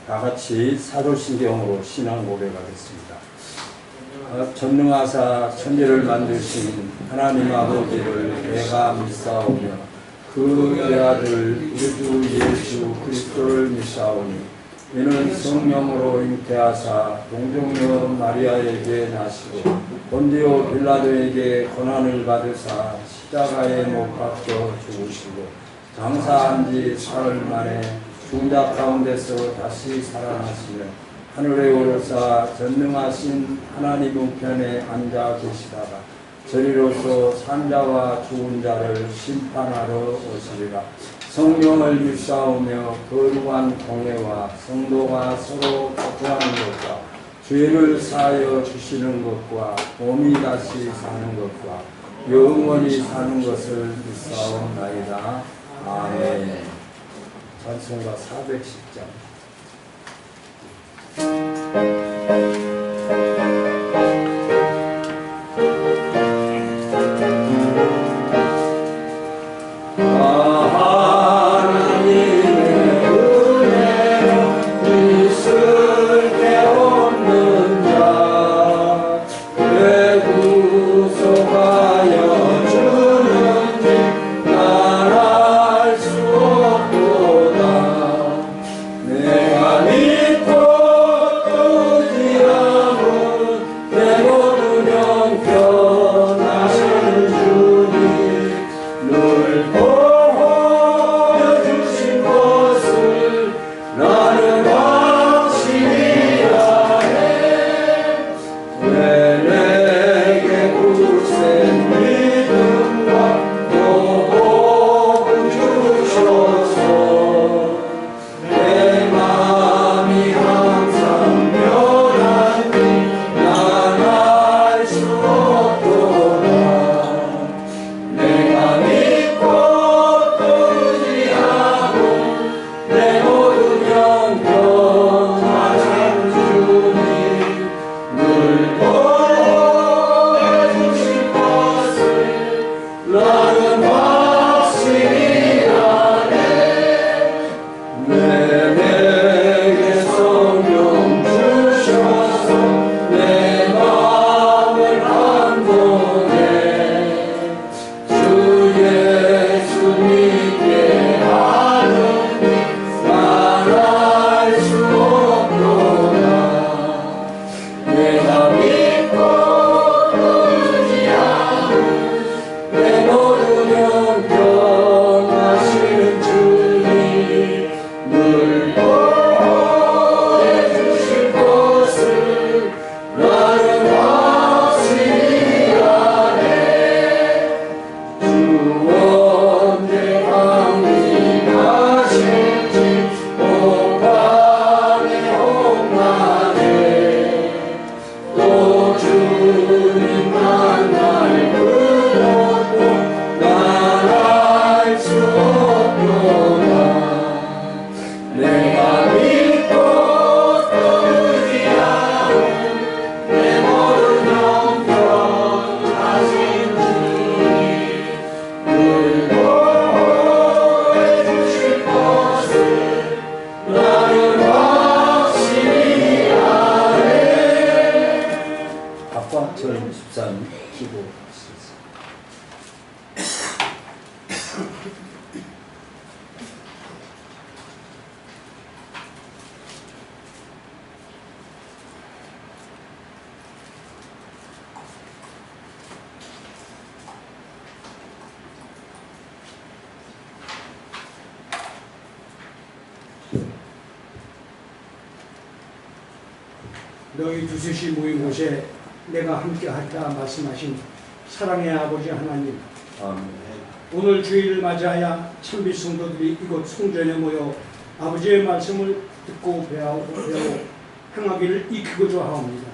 다 같이 사도신경으로 신앙 고백하겠습니다. 전능하사 천지를 만드신 하나님 아버지를 내가 믿사오며 그 외아들 우리 주 예수 그리스도를 믿사오니 이는 성령으로 잉태하사 동정녀 마리아에게 나시고 본디오 빌라도에게 고난을 받으사 십자가에 못 박혀 죽으시고 장사한 지 사흘 만에 죽은 자 가운데서 다시 살아나시며 하늘에 오르사 전능하신 하나님 우편에 앉아 계시다가 저리로서 산자와 죽은 자를 심판하러 오시리라. 성령을 믿사오며 거룩한 공회와 성도가 서로 교통하는 것과 죄를 사하여 주시는 것과 몸이 다시 사는 것과 영원히 사는 것을 믿사옵나이다. 아멘. 찬송가 410장. 너희 두셋이 모인 곳에 내가 함께 하리라 말씀하신 사랑의 아버지 하나님, 오늘 주일을 맞이하여 참빛 성도들이 이곳 성전에 모여 아버지의 말씀을 듣고 배우고 행하기를 익히고자 하옵니다.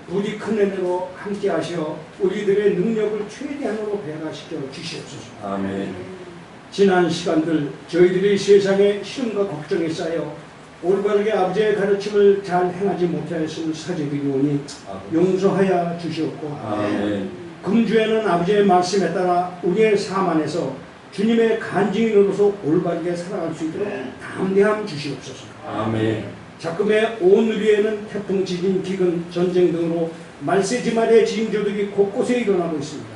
부디 큰 은혜로 함께 하시어 우리들의 능력을 최대한으로 배가시켜 주시옵소서. 아멘. 지난 시간들 저희들이 세상의 시험과 걱정에 쌓여 올바르게 아버지의 가르침을 잘 행하지 못하였음을 사죄드리오니 용서하여 주시옵고, 아멘. 금주에는 아버지의 말씀에 따라 우리의 삶 안에서 주님의 간증인으로서 올바르게 살아갈 수 있도록 담대함 주시옵소서. 아멘. 작금의 온 누리에는 태풍, 지진, 기근, 전쟁 등으로 말세지 말의 징조들이 곳곳에 일어나고 있습니다.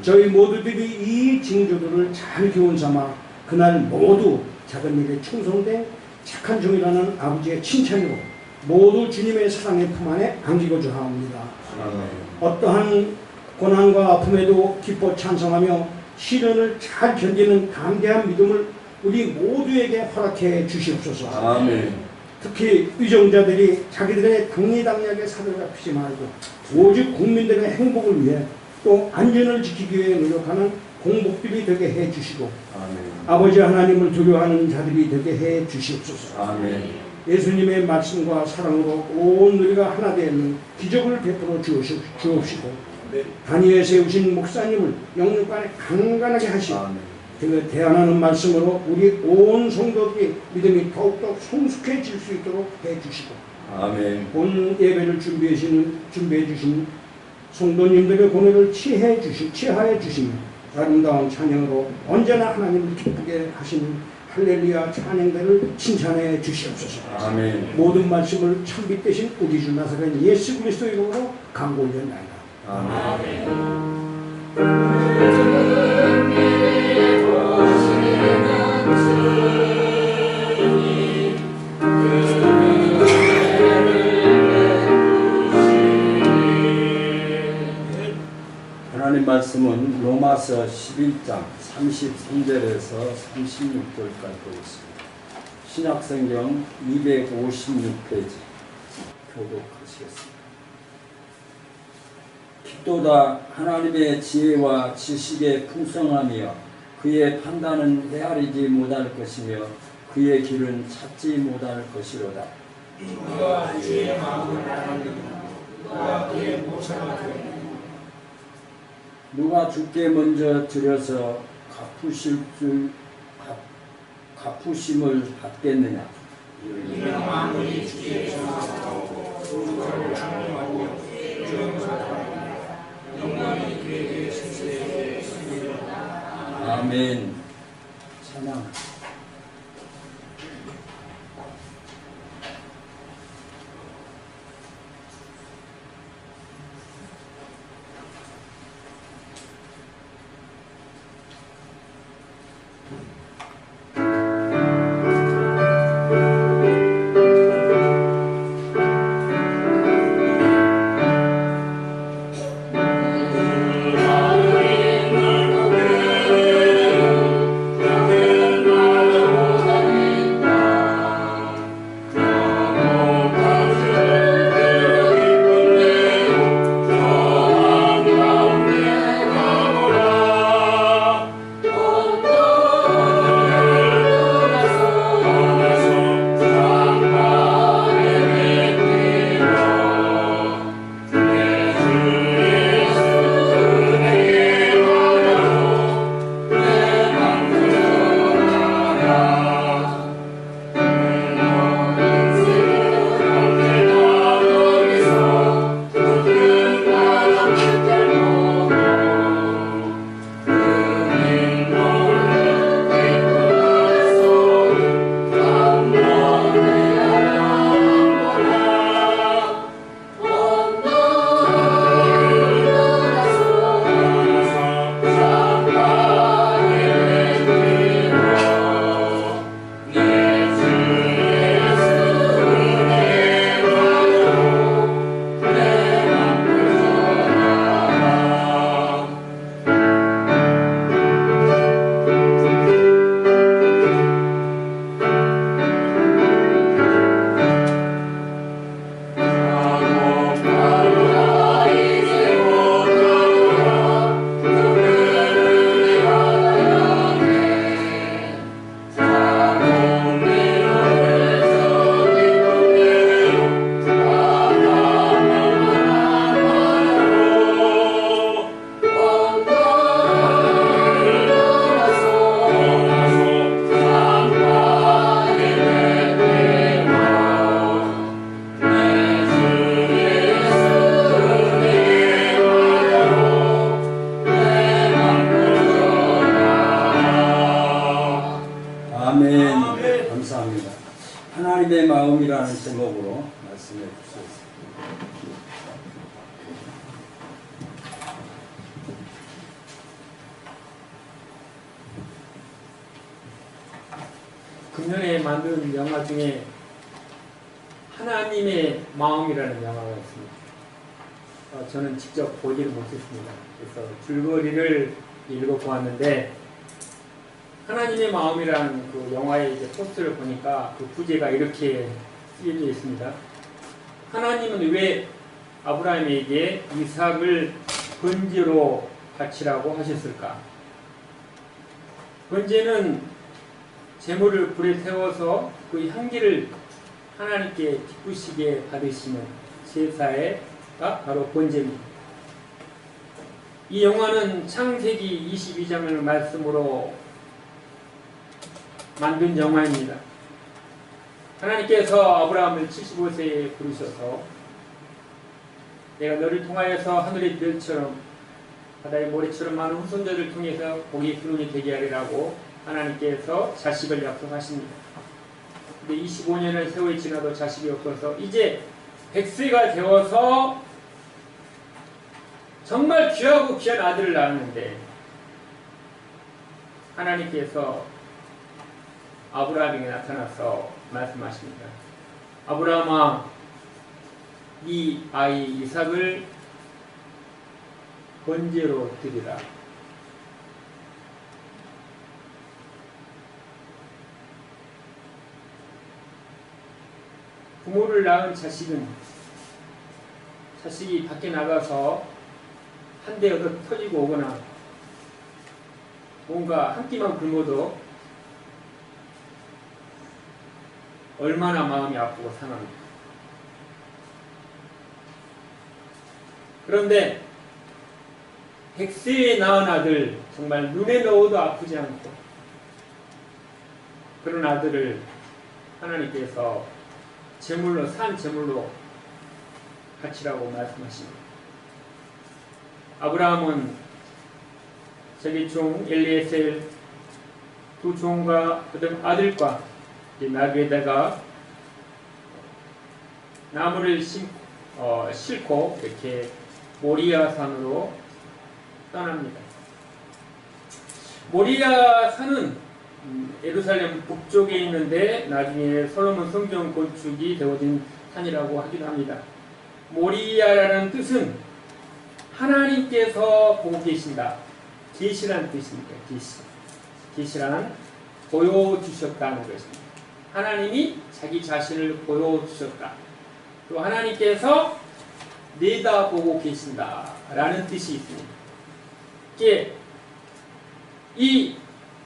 저희 모두들이 이 징조들을 잘 교훈 삼아 그날 모두 작은 일에 충성된 착한 종이라는 아버지의 칭찬으로 모두 주님의 사랑의 품 안에 안기고자 합니다. 아멘. 어떠한 고난과 아픔에도 기뻐 찬성하며 시련을 잘 견디는 담대한 믿음을 우리 모두에게 허락해 주시옵소서. 아멘. 특히 위정자들이 자기들의 당리당략에 사로잡히지 말고 오직 국민들의 행복을 위해 또 안전을 지키기 위해 노력하는 공복들이 되게 해 주시고 아멘. 아버지 하나님을 두려워하는 자들이 되게 해 주시옵소서. 아멘. 예수님의 말씀과 사랑으로 온 우리가 하나 되는 기적을 베풀어 주옵시고 단위에 세우신 목사님을 영육간에 강건하게 하시고 아멘. 그 대안하는 말씀으로 우리 온 성도들이 믿음이 더욱더 성숙해질 수 있도록 해주시고 아멘. 본 예배를 준비해 주신 성도님들의 고뇌를 취하여 주시며 아름다운 찬양으로 언제나 하나님을 기쁘게 하시는 할렐루야 찬양들을 칭찬해 주시옵소서. 아멘. 모든 말씀을 참빛 대신 우리 주 나사렛 예수 그리스도 이름으로 간구올렸나이다. 아멘. 하나님 말씀은 로마서 11장 33절에서 36절까지 보겠습니다. 신약성경 256페이지 교독하시겠습니다. 깊도다 하나님의 지혜와 지식의 풍성함이여 그의 판단은 헤아리지 못할 것이며 그의 길은 찾지 못할 것이로다. 그가 주의 마음을 알았느냐 그가 그의 모습을 알았느냐 누가 주께 먼저 드려서 갚으심을 받겠느냐? 이는 만물이 주께서 나타나고 그를 찬양하고 주영사하느냐 영광이 그에게 세세에 있으리로다. 아멘. 찬양. 나 마음이라는 제목으로 말씀해 주셨습니다. 금년에 만든 영화 중에 하나님의 마음이라는 영화가 있습니다. 저는 직접 보지를 못했습니다. 그래서 줄거리를 읽어보았는데 하나님의 마음이라는 그 영화의 이제 포스터를 보니까 그 부제가 이렇게 쓰여져 있습니다. 하나님은 왜 아브라함에게 이삭을 번제로 바치라고 하셨을까? 번제는 제물을 불에 태워서 그 향기를 하나님께 기쁘시게 받으시는 제사가 바로 번제입니다. 이 영화는 창세기 22장을 말씀으로 만든 영화입니다. 하나님께서 아브라함을 75세에 부르셔서 내가 너를 통하여서 하늘의 별처럼 바다의 모래처럼 많은 후손들을 통해서 복의 근원이 되게 하리라고 하나님께서 자식을 약속하십니다. 근데 25년의 세월이 지나도 자식이 없어서 이제 100세가 되어서 정말 귀하고 귀한 아들을 낳았는데 하나님께서 아브라함에게 나타나서 말씀하십니다. 아브라함아, 네 아이 이삭을 번제로 드리라. 부모를 낳은 자식이 밖에 나가서 한 대 얻어 터지고 오거나 뭔가 한 끼만 굶어도 얼마나 마음이 아프고 상합니다. 그런데 100세에 낳은 아들, 정말 눈에 넣어도 아프지 않고 그런 아들을 하나님께서 제물로, 산 제물로 바치라고 말씀하십니다. 아브라함은 자기 종 엘리에셀 두 종과 그다음 아들과 나귀에다가 나무를 싣고 이렇게 모리아 산으로 떠납니다. 모리아 산은 예루살렘 북쪽에 있는데 나중에 솔로몬 성전 건축이 되어진 산이라고 하기도 합니다. 모리아라는 뜻은 하나님께서 보고 계신다. 계시라는 뜻입니다. 계시란 보여주셨다는 것입니다. 하나님이 자기 자신을 보여주셨다. 또 하나님께서 내다보고 계신다라는 뜻이 있습니다. 이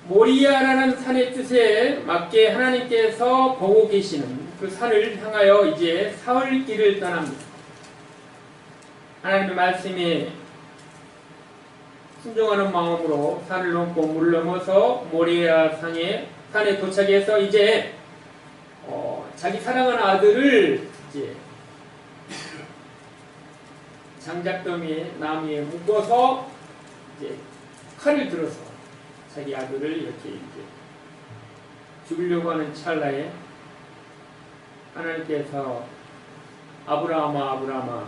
모리아라는 산의 뜻에 맞게 하나님께서 보고 계시는 그 산을 향하여 이제 사흘 길을 떠납니다. 하나님의 말씀에 순종하는 마음으로 산을 넘고 물을 넘어서 모리아 산에 도착해서 이제 자기 사랑하는 아들을 이제 장작더미에 나무에 묶어서 이제 칼을 들어서 자기 아들을 이렇게 이제 죽이려고 하는 찰나에 하나님께서 아브라함아, 아브라함아,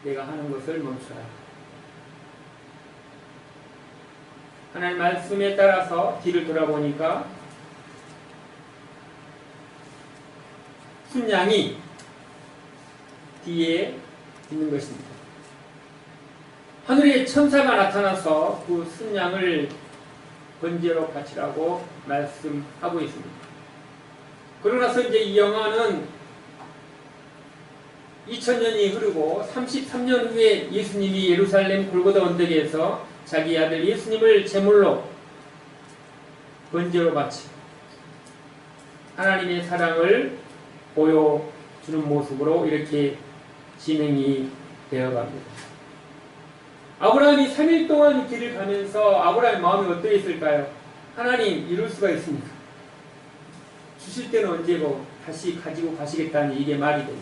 내가 하는 것을 멈춰라. 하나님 말씀에 따라서 뒤를 돌아보니까 순양이 뒤에 있는 것입니다. 하늘에 천사가 나타나서 그 순양을 번제로 바치라고 말씀하고 있습니다. 그러고 나서 이제 이 영화는 2000년이 흐르고 33년 후에 예수님이 예루살렘 골고다 언덕에서 자기 아들 예수님을 제물로 번제로 바치 하나님의 사랑을 보여주는 모습으로 이렇게 진행이 되어갑니다. 아브라함이 3일 동안 길을 가면서 아브라함의 마음이 어떠했을까요? 하나님, 이럴 수가 있습니까? 주실 때는 언제고 다시 가지고 가시겠다니 이게 말이 되죠.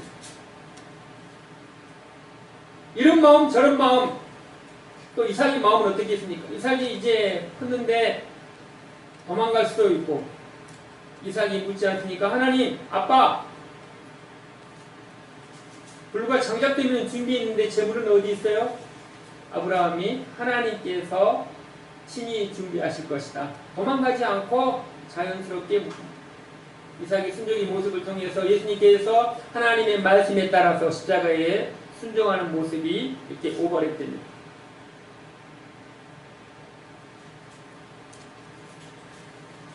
이런 마음 저런 마음, 또 이삭의 마음은 어떻겠습니까? 이삭이 이제 컸는데 도망갈 수도 있고 이삭이 묻지 않습니까? 하나님, 아빠, 불과 장작되면 준비했는데 재물은 어디 있어요? 아브라함이 하나님께서 친히 준비하실 것이다. 도망가지 않고 자연스럽게 이삭의 순종의 모습을 통해서 예수님께서 하나님의 말씀에 따라서 십자가에 순종하는 모습이 이렇게 오버랩됩니다.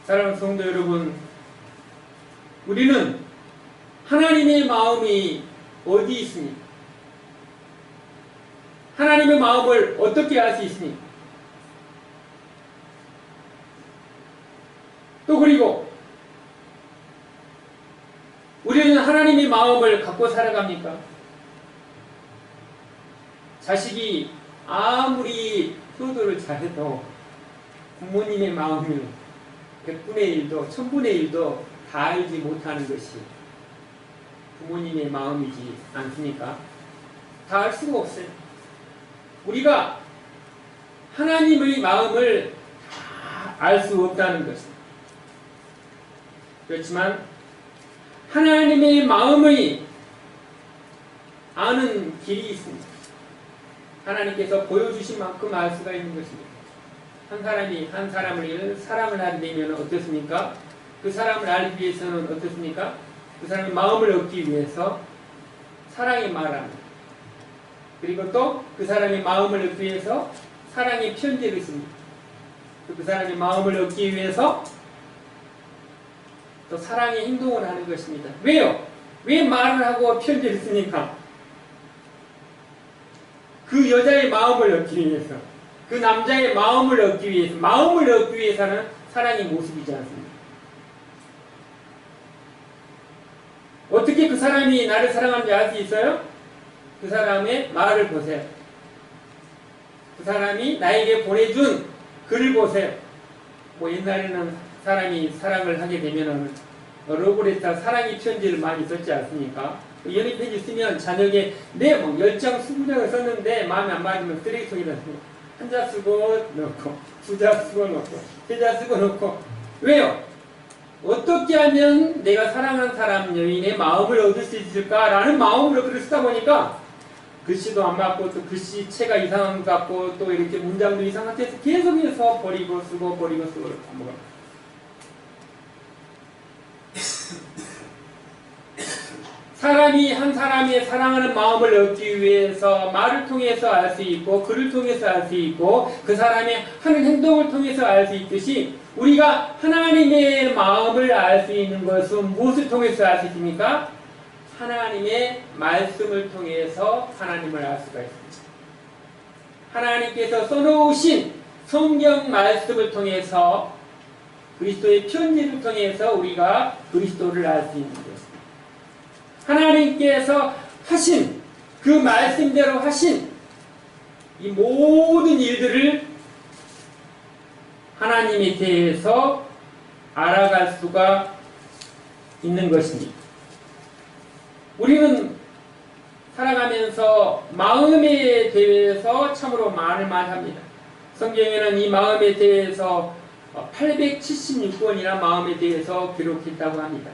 사랑하는 성도 여러분, 우리는 하나님의 마음이 어디 있습니까? 하나님의 마음을 어떻게 알 수 있습니까? 또 그리고 우리는 하나님의 마음을 갖고 살아갑니까? 자식이 아무리 효도를 잘해도 부모님의 마음을 100분의 1도 1000분의 1도 다 알지 못하는 것이 부모님의 마음이지 않습니까? 다 알 수가 없어요. 우리가 하나님의 마음을 다 알 수 없다는 것입니다. 그렇지만 하나님의 마음의 아는 길이 있습니다. 하나님께서 보여주신 만큼 알 수가 있는 것입니다. 한 사람이 한 사람을 사랑을 하게 되면 어떻습니까? 그 사람을 알기 위해서는 어떻습니까? 그 사람의 마음을 얻기 위해서 사랑의 말합니다. 그리고 또 그 사람의 마음을 얻기 위해서 사랑의 편지를 씁니다. 그 사람의 마음을 얻기 위해서 또 사랑의 행동을 하는 것입니다. 왜요? 왜 말을 하고 편지를 씁니까? 그 여자의 마음을 얻기 위해서, 그 남자의 마음을 얻기 위해서, 마음을 얻기 위해서는 사랑의 모습이지 않습니까? 어떻게 그 사람이 나를 사랑하는지 알 수 있어요? 그 사람의 말을 보세요. 그 사람이 나에게 보내준 글을 보세요. 뭐 옛날에는 사람이 사랑을 하게 되면은 러브레터 사랑의 편지를 많이 썼지 않습니까? 연애 편지 쓰면 저녁에 뭐 10장 20장을 썼는데 마음에 안 맞으면 쓰레기통에다 쓰고 한 자 쓰고 넣고 두 자 쓰고 넣고 세 자 쓰고 넣고 왜요? 어떻게 하면 내가 사랑하는 사람 여인의 마음을 얻을 수 있을까라는 마음으로 글을 쓰다 보니까 글씨도 안 맞고 또 글씨체가 이상한 것 같고 또 이렇게 문장도 이상한 것 같아서 계속해서 버리고 쓰고 버리고 쓰고 반복합니다. 사람이 한 사람의 사랑하는 마음을 얻기 위해서 말을 통해서 알 수 있고 글을 통해서 알 수 있고 그 사람이 하는 행동을 통해서 알 수 있듯이 우리가 하나님의 마음을 알 수 있는 것은 무엇을 통해서 알 수 있습니까? 하나님의 말씀을 통해서 하나님을 알 수가 있습니다. 하나님께서 써놓으신 성경 말씀을 통해서 그리스도의 편지를 통해서 우리가 그리스도를 알 수 있는 것입니다. 하나님께서 하신 그 말씀대로 하신 이 모든 일들을 하나님에 대해서 알아갈 수가 있는 것입니다. 우리는 살아가면서 마음에 대해서 참으로 말을 합니다. 성경에는 이 마음에 대해서 876번이나 마음에 대해서 기록했다고 합니다.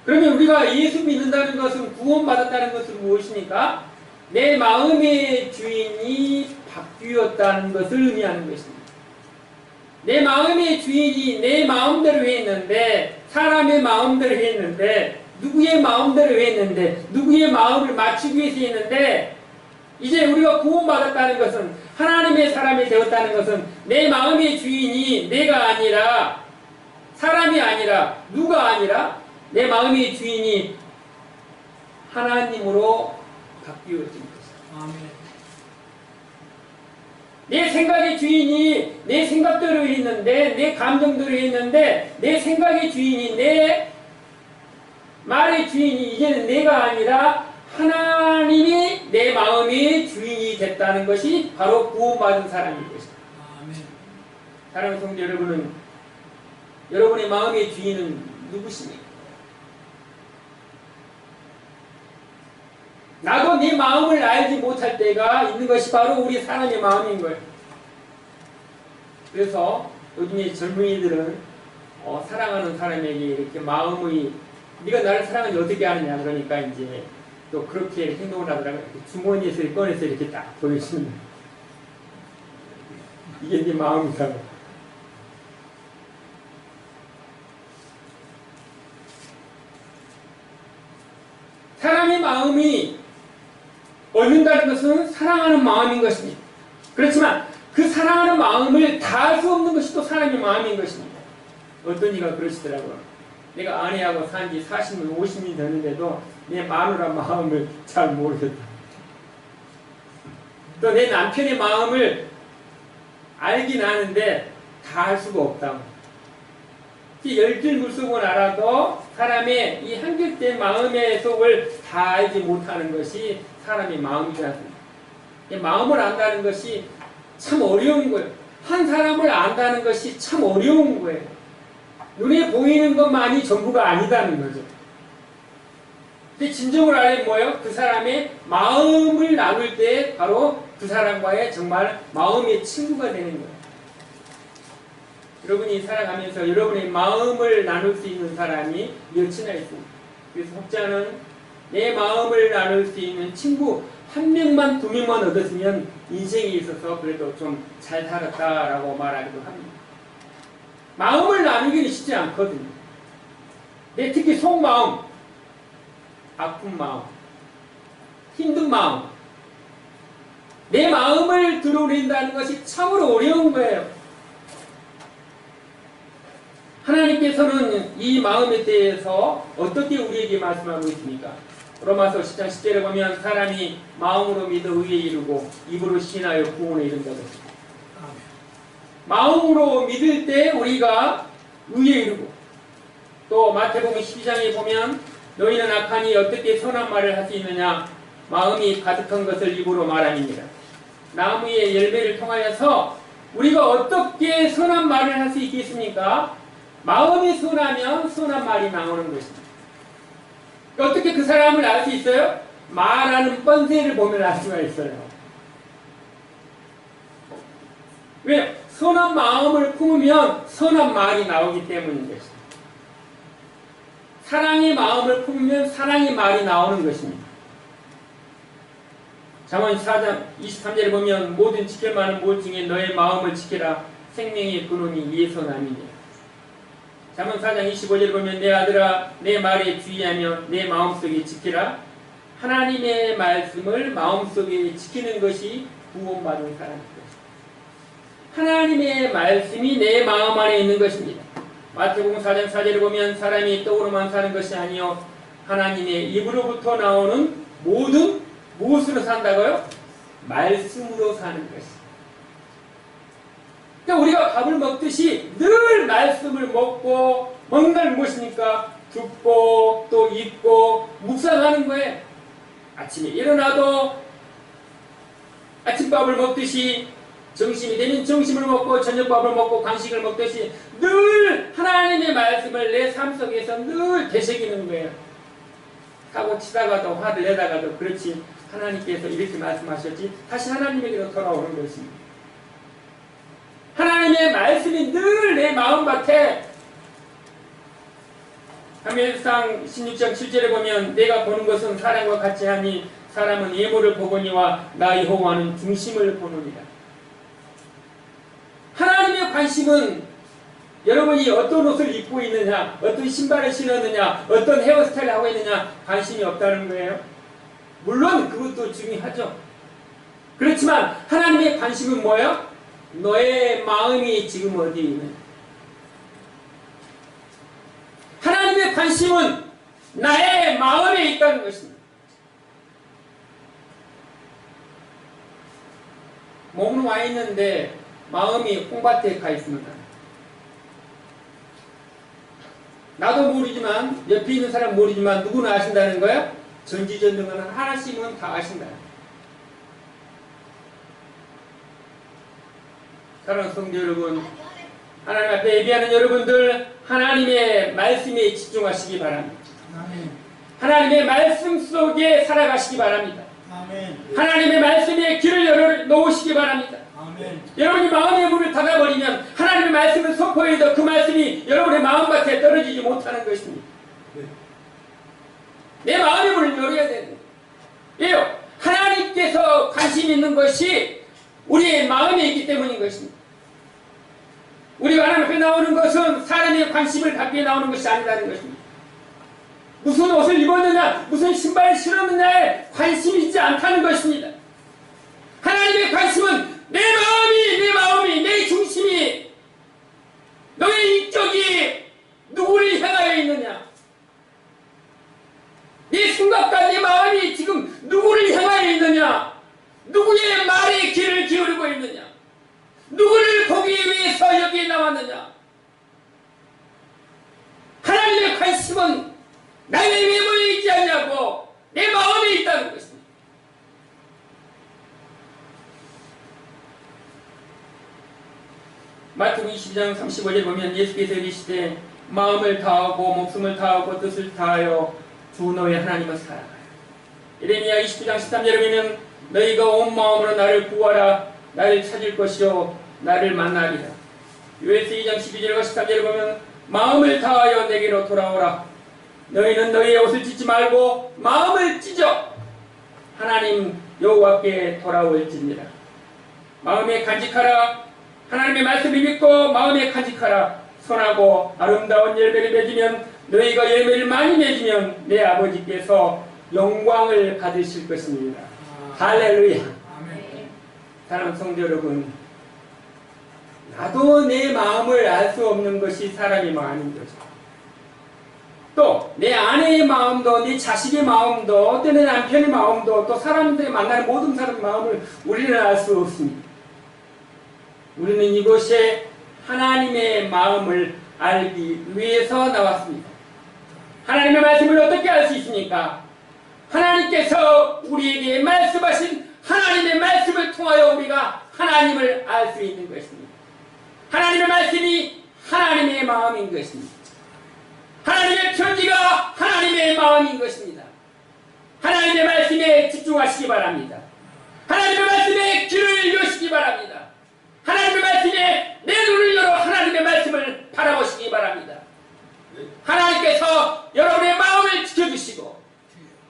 그러면 우리가 예수 믿는다는 것은 구원받았다는 것은 무엇입니까? 내 마음의 주인이 바뀌었다는 것을 의미하는 것입니다. 내 마음의 주인이 내 마음대로 했는데 사람의 마음대로 했는데 누구의 마음대로 했는데 누구의 마음을 맞추기 위해서 했는데 이제 우리가 구원받았다는 것은 하나님의 사람이 되었다는 것은 내 마음의 주인이 내가 아니라 사람이 아니라 누가 아니라 내 마음의 주인이 하나님으로 바뀌어진 것입니다. 아멘. 내 생각의 주인이 내 생각대로 했는데 내 감정대로 했는데 내 생각의 주인이 내 말의 주인이 이제는 내가 아니라 하나님이 내 마음의 주인이 됐다는 것이 바로 구원받은 사람인 것입니다. 아멘. 사랑하는 성도 여러분은 여러분의 마음의 주인은 누구십니까? 나도 내 마음을 알지 못할 때가 있는 것이 바로 우리 사람의 마음인 거예요. 그래서 요즘에 젊은이들은 사랑하는 사람에게 이렇게 마음의 네가 나를 사랑하는지 어떻게 아느냐 그러니까 이제 또 그렇게 행동을 하더라고요. 주머니에서 꺼내서 이렇게 딱 보여주는 이게 네 마음이다. 사람의 마음이 얻는다는 것은 사랑하는 마음인 것입니다. 그렇지만 그 사랑하는 마음을 다할 수 없는 것이 또 사람의 마음인 것입니다. 어떤 이가 그러시더라고요. 내가 아내하고 산 지 40년, 50년이 됐는데도 내 마누라 마음을 잘 모르겠다. 또 내 남편의 마음을 알긴 아는데 다 할 수가 없다. 10길 물속은 알아도 사람의 이 한결된 마음의 속을 다 알지 못하는 것이 사람의 마음이지 않습니까? 마음을 안다는 것이 참 어려운 거예요. 한 사람을 안다는 것이 참 어려운 거예요. 눈에 보이는 것만이 전부가 아니다는 거죠. 근데 진정을 알면 뭐예요? 그 사람의 마음을 나눌 때 바로 그 사람과의 정말 마음의 친구가 되는 거예요. 여러분이 살아가면서 여러분의 마음을 나눌 수 있는 사람이 몇이나 있습니다. 그래서 혹자는 내 마음을 나눌 수 있는 친구 한 명만, 두 명만 얻었으면 인생에 있어서 그래도 좀 잘 살았다라고 말하기도 합니다. 마음을 나누기는 쉽지 않거든요. 특히 속마음, 아픈 마음, 힘든 마음, 내 마음을 드러낸다는 것이 참으로 어려운 거예요. 하나님께서는 이 마음에 대해서 어떻게 우리에게 말씀하고 있습니까? 로마서 10장 10절에 보면 사람이 마음으로 믿어 의에 이르고 입으로 시인하여 구원에 이른다고 했습니다. 마음으로 믿을 때 우리가 의에 이르고, 또 마태복음 12장에 보면 너희는 악하니 어떻게 선한 말을 할 수 있느냐, 마음이 가득한 것을 입으로 말함이니라. 나무의 열매를 통하여서 우리가 어떻게 선한 말을 할 수 있겠습니까? 마음이 선하면 선한 말이 나오는 것입니다. 어떻게 그 사람을 알 수 있어요? 말하는 뻔세를 보면 알 수가 있어요. 왜요? 선한 마음을 품으면 선한 말이 나오기 때문인 것입니다. 사랑의 마음을 품으면 사랑의 말이 나오는 것입니다. 잠언 4장 23절에 보면 모든 지킬 만한 무엇 중에 너의 마음을 지키라. 생명의 근원이 예선함이니라. 잠언 4장 25절에 보면 내 아들아 내 말에 주의하며 내 마음속에 지키라. 하나님의 말씀을 마음속에 지키는 것이 구원받은 사람입니다. 하나님의 말씀이 내 마음 안에 있는 것입니다. 마태복음 4장 4절에 보면 사람이 떡으로만 사는 것이 아니요 하나님의 입으로부터 나오는 모든 무엇으로 산다고요? 말씀으로 사는 것입니다. 그러니까 우리가 밥을 먹듯이 늘 말씀을 먹고, 먹는 날 무엇입니까? 듣고 또 읽고 묵상하는 거예요. 아침에 일어나도 아침밥을 먹듯이 점심이 되면 점심을 먹고 저녁밥을 먹고 간식을 먹듯이 늘 하나님의 말씀을 내 삶 속에서 늘 되새기는 거예요. 사고 치다가도 화를 내다가도 그렇지 하나님께서 이렇게 말씀하셨지 다시 하나님에게로 돌아오는 것입니다. 하나님의 말씀이 늘 내 마음밭에, 사무엘상 16장 7절에 보면 내가 보는 것은 사람과 같이 하니 사람은 예물을 보거니와 나 여호와는 중심을 보느니라. 하나님의 관심은 여러분이 어떤 옷을 입고 있느냐, 어떤 신발을 신었느냐, 어떤 헤어스타일을 하고 있느냐 관심이 없다는 거예요. 물론 그것도 중요하죠. 그렇지만 하나님의 관심은 뭐예요? 너의 마음이 지금 어디에 있느냐. 하나님의 관심은 나의 마음에 있다는 것입니다. 몸은 와 있는데 마음이 콩밭에 가 있습니다. 나도 모르지만 옆에 있는 사람 모르지만 누구나 아신다는 거야? 전지전능한 하나님은 다 아신다. 사랑하는 성도 여러분, 하나님 앞에 예배하는 여러분들 하나님의 말씀에 집중하시기 바랍니다. 아멘. 하나님의 말씀 속에 살아가시기 바랍니다. 아멘. 하나님의 말씀에 길을 열어 놓으시기 바랍니다. 아멘. 여러분이 마음의 문을 닫아버리면 하나님의 말씀을 선포해도 그 말씀이 여러분의 마음밭에 떨어지지 못하는 것입니다. 내 마음의 문을 열어야 되는 거예요. 왜요? 하나님께서 관심 있는 것이 우리의 마음에 있기 때문인 것입니다. 우리가 하나님 앞에 나오는 것은 사람의 관심을 받기 위해 나오는 것이 아니라는 것입니다. 무슨 옷을 입었느냐, 무슨 신발을 신었느냐에 관심이 있지 않다는 것입니다. 하나님의 관심은 내 마음이, 내 중심이, 너의 인격이 누구를 향하여 있느냐, 내 생각과 내 마음이 지금 누구를 향하여 있느냐, 누구의 말에 귀를 기울이고 있느냐, 누구를 보기 위해서 여기에 나왔느냐. 하나님의 관심은 나의 외모에 있지 않냐고 내 마음에 있다는 것입니다. 마태복음 22장 35절에 보면 예수께서 이르시되 마음을 다하고 목숨을 다하고 뜻을 다하여 주 너의 하나님을 사랑하라. 예레미야 29장 13절에 보면 너희가 온 마음으로 나를 구하라. 나를 찾을 것이요 나를 만나리라. 요한일서 2장 12절과 13절에 보면 마음을 다하여 내게로 돌아오라. 너희는 너희의 옷을 찢지 말고 마음을 찢어 하나님 여호와께 돌아올지니라. 마음에 간직하라. 하나님의 말씀을 믿고 마음에 간직하라. 선하고 아름다운 열매를 맺으면 너희가 열매를 많이 맺으면 내 아버지께서 영광을 받으실 것입니다. 할렐루야. 사랑하는 성도 여러분, 나도 내 마음을 알 수 없는 것이 사람의 마음인 거죠. 또 내 아내의 마음도, 내 자식의 마음도, 또 내 남편의 마음도, 또 사람들이 만나는 모든 사람의 마음을 우리는 알 수 없습니다. 우리는 이곳에 하나님의 마음을 알기 위해서 나왔습니다. 하나님의 말씀을 어떻게 알 수 있습니까? 하나님께서 우리에게 말씀하신 하나님의 말씀을 통하여 우리가 하나님을 알 수 있는 것입니다. 하나님의 말씀이 하나님의 마음인 것입니다. 하나님의 편지가 하나님의 마음인 것입니다. 하나님의 말씀에 집중하시기 바랍니다. 하나님의 말씀에 귀를 여시기 바랍니다. 하나님의 말씀에 내 눈을 열어 하나님의 말씀을 바라보시기 바랍니다. 하나님께서 여러분의 마음을 지켜주시고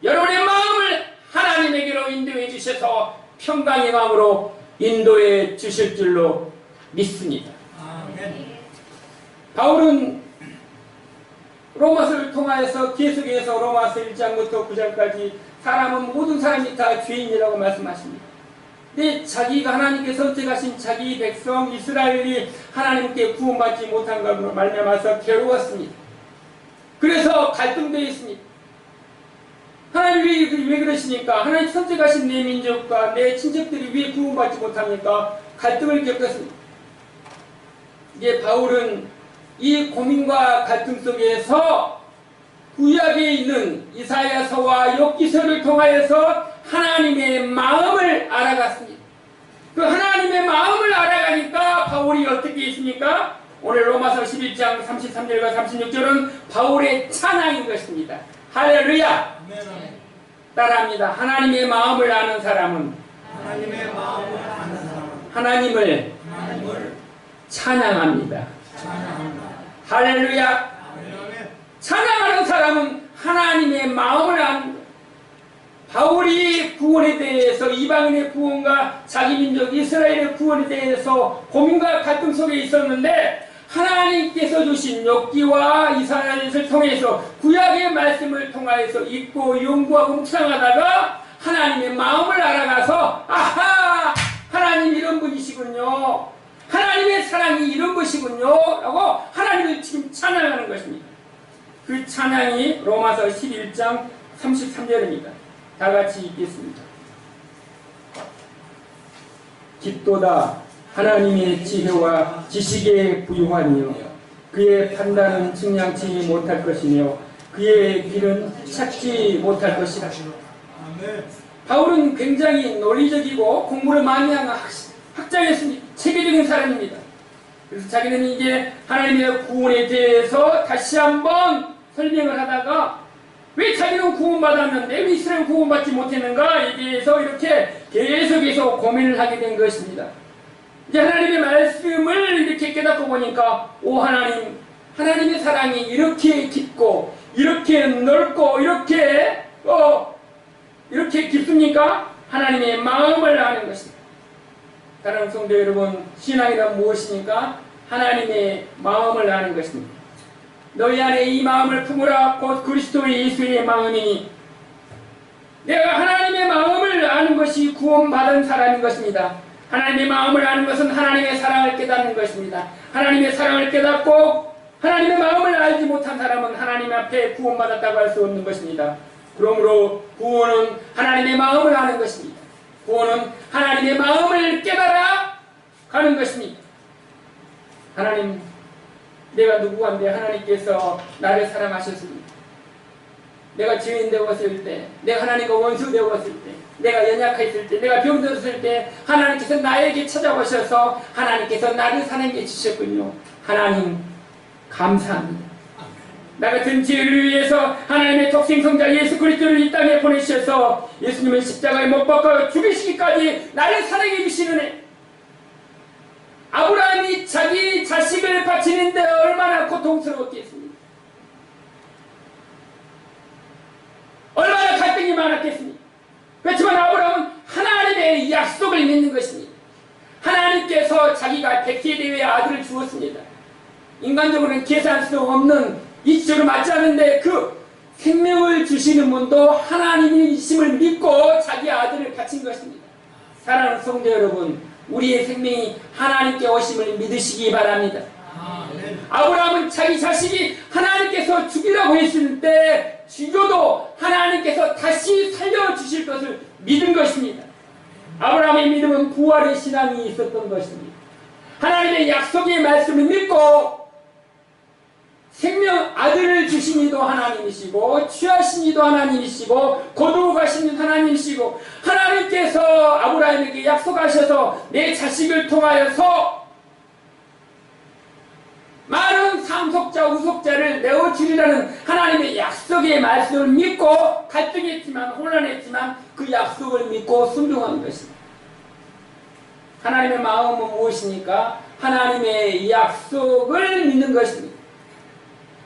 여러분의 마음을 하나님에게로 인도해 주셔서 평강의 마음으로 인도해 주실 줄로 믿습니다. 바울은 로마서를 통하여서 계속해서 로마서 1장부터 9장까지 사람은 모든 사람이 다 죄인이라고 말씀하십니다. 근데 자기가 하나님께 선택하신 자기 백성 이스라엘이 하나님께 구원받지 못한 것으로 말미암아서 괴로웠습니다. 그래서 갈등되어 있습니다. 하나님이 왜 그러십니까? 하나님 선택하신 내 민족과 내 친척들이 왜 구원받지 못합니까? 갈등을 겪었습니다. 이제 바울은 이 고민과 갈등 속에서 구약에 있는 이사야서와 욥기서를 통하여서 하나님의 마음을 알아갔습니다. 그 하나님의 마음을 알아가니까 바울이 어떻게 있습니까? 오늘 로마서 11장 33절과 36절은 바울의 찬양인 것입니다. 할렐루야! 따라합니다. 하나님의 마음을 아는 사람은 하나님을 찬양합니다. 할렐루야! 찬양하는 사람은 하나님의 마음을 아는 거예요. 바울이 구원에 대해서 이방인의 구원과 자기 민족 이스라엘의 구원에 대해서 고민과 갈등 속에 있었는데 하나님께서 주신 욥기와 이사야를 통해서 구약의 말씀을 통하여서 읽고 연구하고 묵상하다가 하나님의 마음을 알아가서 아하! 하나님 이런 분이시군요. 하나님의 사랑이 이런 것이군요. 라고 하나님을 지금 찬양하는 것입니다. 그 찬양이 로마서 11장 33절입니다. 다 같이 읽겠습니다. 깊도다 하나님의 지혜와 지식에 부유하니요 그의 판단은 측량치 못할 것이며 그의 길은 찾지 못할 것이라. 바울은 굉장히 논리적이고 공부를 많이 하는 학자였습니다. 체계적인 사람입니다. 그래서 자기는 이제 하나님의 구원에 대해서 다시 한번 설명을 하다가 왜 자기는 구원받았는데 왜 이스라엘 구원받지 못했는가에 대해서 이렇게 계속해서 고민을 하게 된 것입니다. 이제 하나님의 말씀을 이렇게 깨닫고 보니까 오 하나님, 하나님의 사랑이 이렇게 깊고 이렇게 넓고 이렇게 깊습니까? 하나님의 마음을 아는 것입니다. 사랑하는 성도 여러분, 신앙이란 무엇입니까? 하나님의 마음을 아는 것입니다. 너희 안에 이 마음을 품으라 곧 그리스도 예수의 마음이니. 내가 하나님의 마음을 아는 것이 구원받은 사람인 것입니다. 하나님의 마음을 아는 것은 하나님의 사랑을 깨닫는 것입니다. 하나님의 사랑을 깨닫고 하나님의 마음을 알지 못한 사람은 하나님 앞에 구원받았다고 할 수 없는 것입니다. 그러므로 구원은 하나님의 마음을 아는 것입니다. 구원은 하나님의 마음을 깨달아 가는 것입니다. 하나님, 내가 누구한데 하나님께서 나를 사랑하셨습니다. 내가 죄인 되었을 때, 내가 하나님과 원수 되었을 때, 내가 연약했을 때, 내가 병들었을 때 하나님께서 나에게 찾아오셔서 하나님께서 나를 사랑해 주셨군요. 하나님 감사합니다. 나 같은 죄를 위해서 하나님의 독생성자 예수 그리스도를 이 땅에 보내주셔서 예수님을 십자가에 못 박아 죽이시기까지 나를 사랑해 주시는 애. 아브라함이 자기 자식을 바치는데 얼마나 고통스러웠겠습니까? 얼마나 갈등이 많았겠습니까? 그렇지만 아브라함은 하나님의 약속을 믿는 것입니다. 하나님께서 자기가 100세대의 아들을 주었습니다. 인간적으로는 계산할 수 없는 이치적으로 맞지 않는데 그 생명을 주시는 분도 하나님이심을 믿고 자기 아들을 바친 것입니다. 사랑하는 성도 여러분, 우리의 생명이 하나님께 오심을 믿으시기 바랍니다. 아브라함은 자기 자식이 하나님께서 죽이라고 했을 때 죽여도 하나님께서 다시 살려주실 것을 믿은 것입니다. 아브라함의 믿음은 부활의 신앙이 있었던 것입니다. 하나님의 약속의 말씀을 믿고 생명 아들을 주신 이도 하나님이시고 취하신 이도 하나님이시고 거두어가신 이도 하나님이시고 하나님께서 아브라함에게 약속하셔서 내 자식을 통하여서 많은 상속자 우속자를 내어주리라는 하나님의 약속의 말씀을 믿고 갈등했지만 혼란했지만 그 약속을 믿고 순종한 것입니다. 하나님의 마음은 무엇입니까? 하나님의 약속을 믿는 것입니다.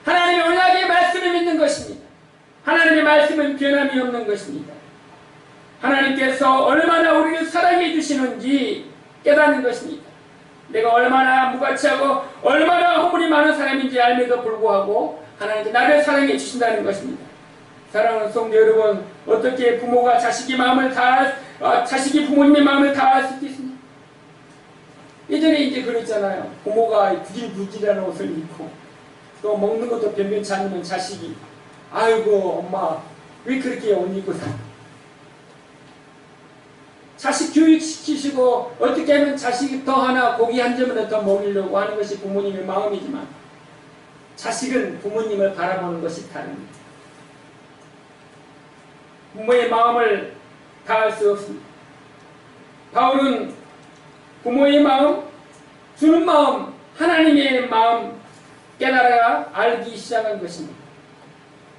하나님의 언약의 말씀을 믿는 것입니다. 하나님의 말씀은 변함이 없는 것입니다. 하나님께서 얼마나 우리를 사랑해 주시는지 깨닫는 것입니다. 내가 얼마나 무가치하고 얼마나 허물이 많은 사람인지 알면서 불구하고 하나님께 나를 사랑해 주신다는 것입니다. 사랑하는 성도 여러분, 어떻게 부모가 자식이 부모님의 마음을 다 알 수 있겠습니까? 예전에 이제 그랬잖아요. 부모가 구질구질한 옷을 입고 또 먹는 것도 변변치 않으면 자식이 아이고 엄마 왜 그렇게 옷 입고 살아? 자식 교육시키시고 어떻게 하면 자식이 더 하나 고기 한 점을 더 먹이려고 하는 것이 부모님의 마음이지만 자식은 부모님을 바라보는 것이 다릅니다. 부모의 마음을 다 알 수 없습니다. 바울은 부모의 마음, 주는 마음, 하나님의 마음 깨달아 알기 시작한 것입니다.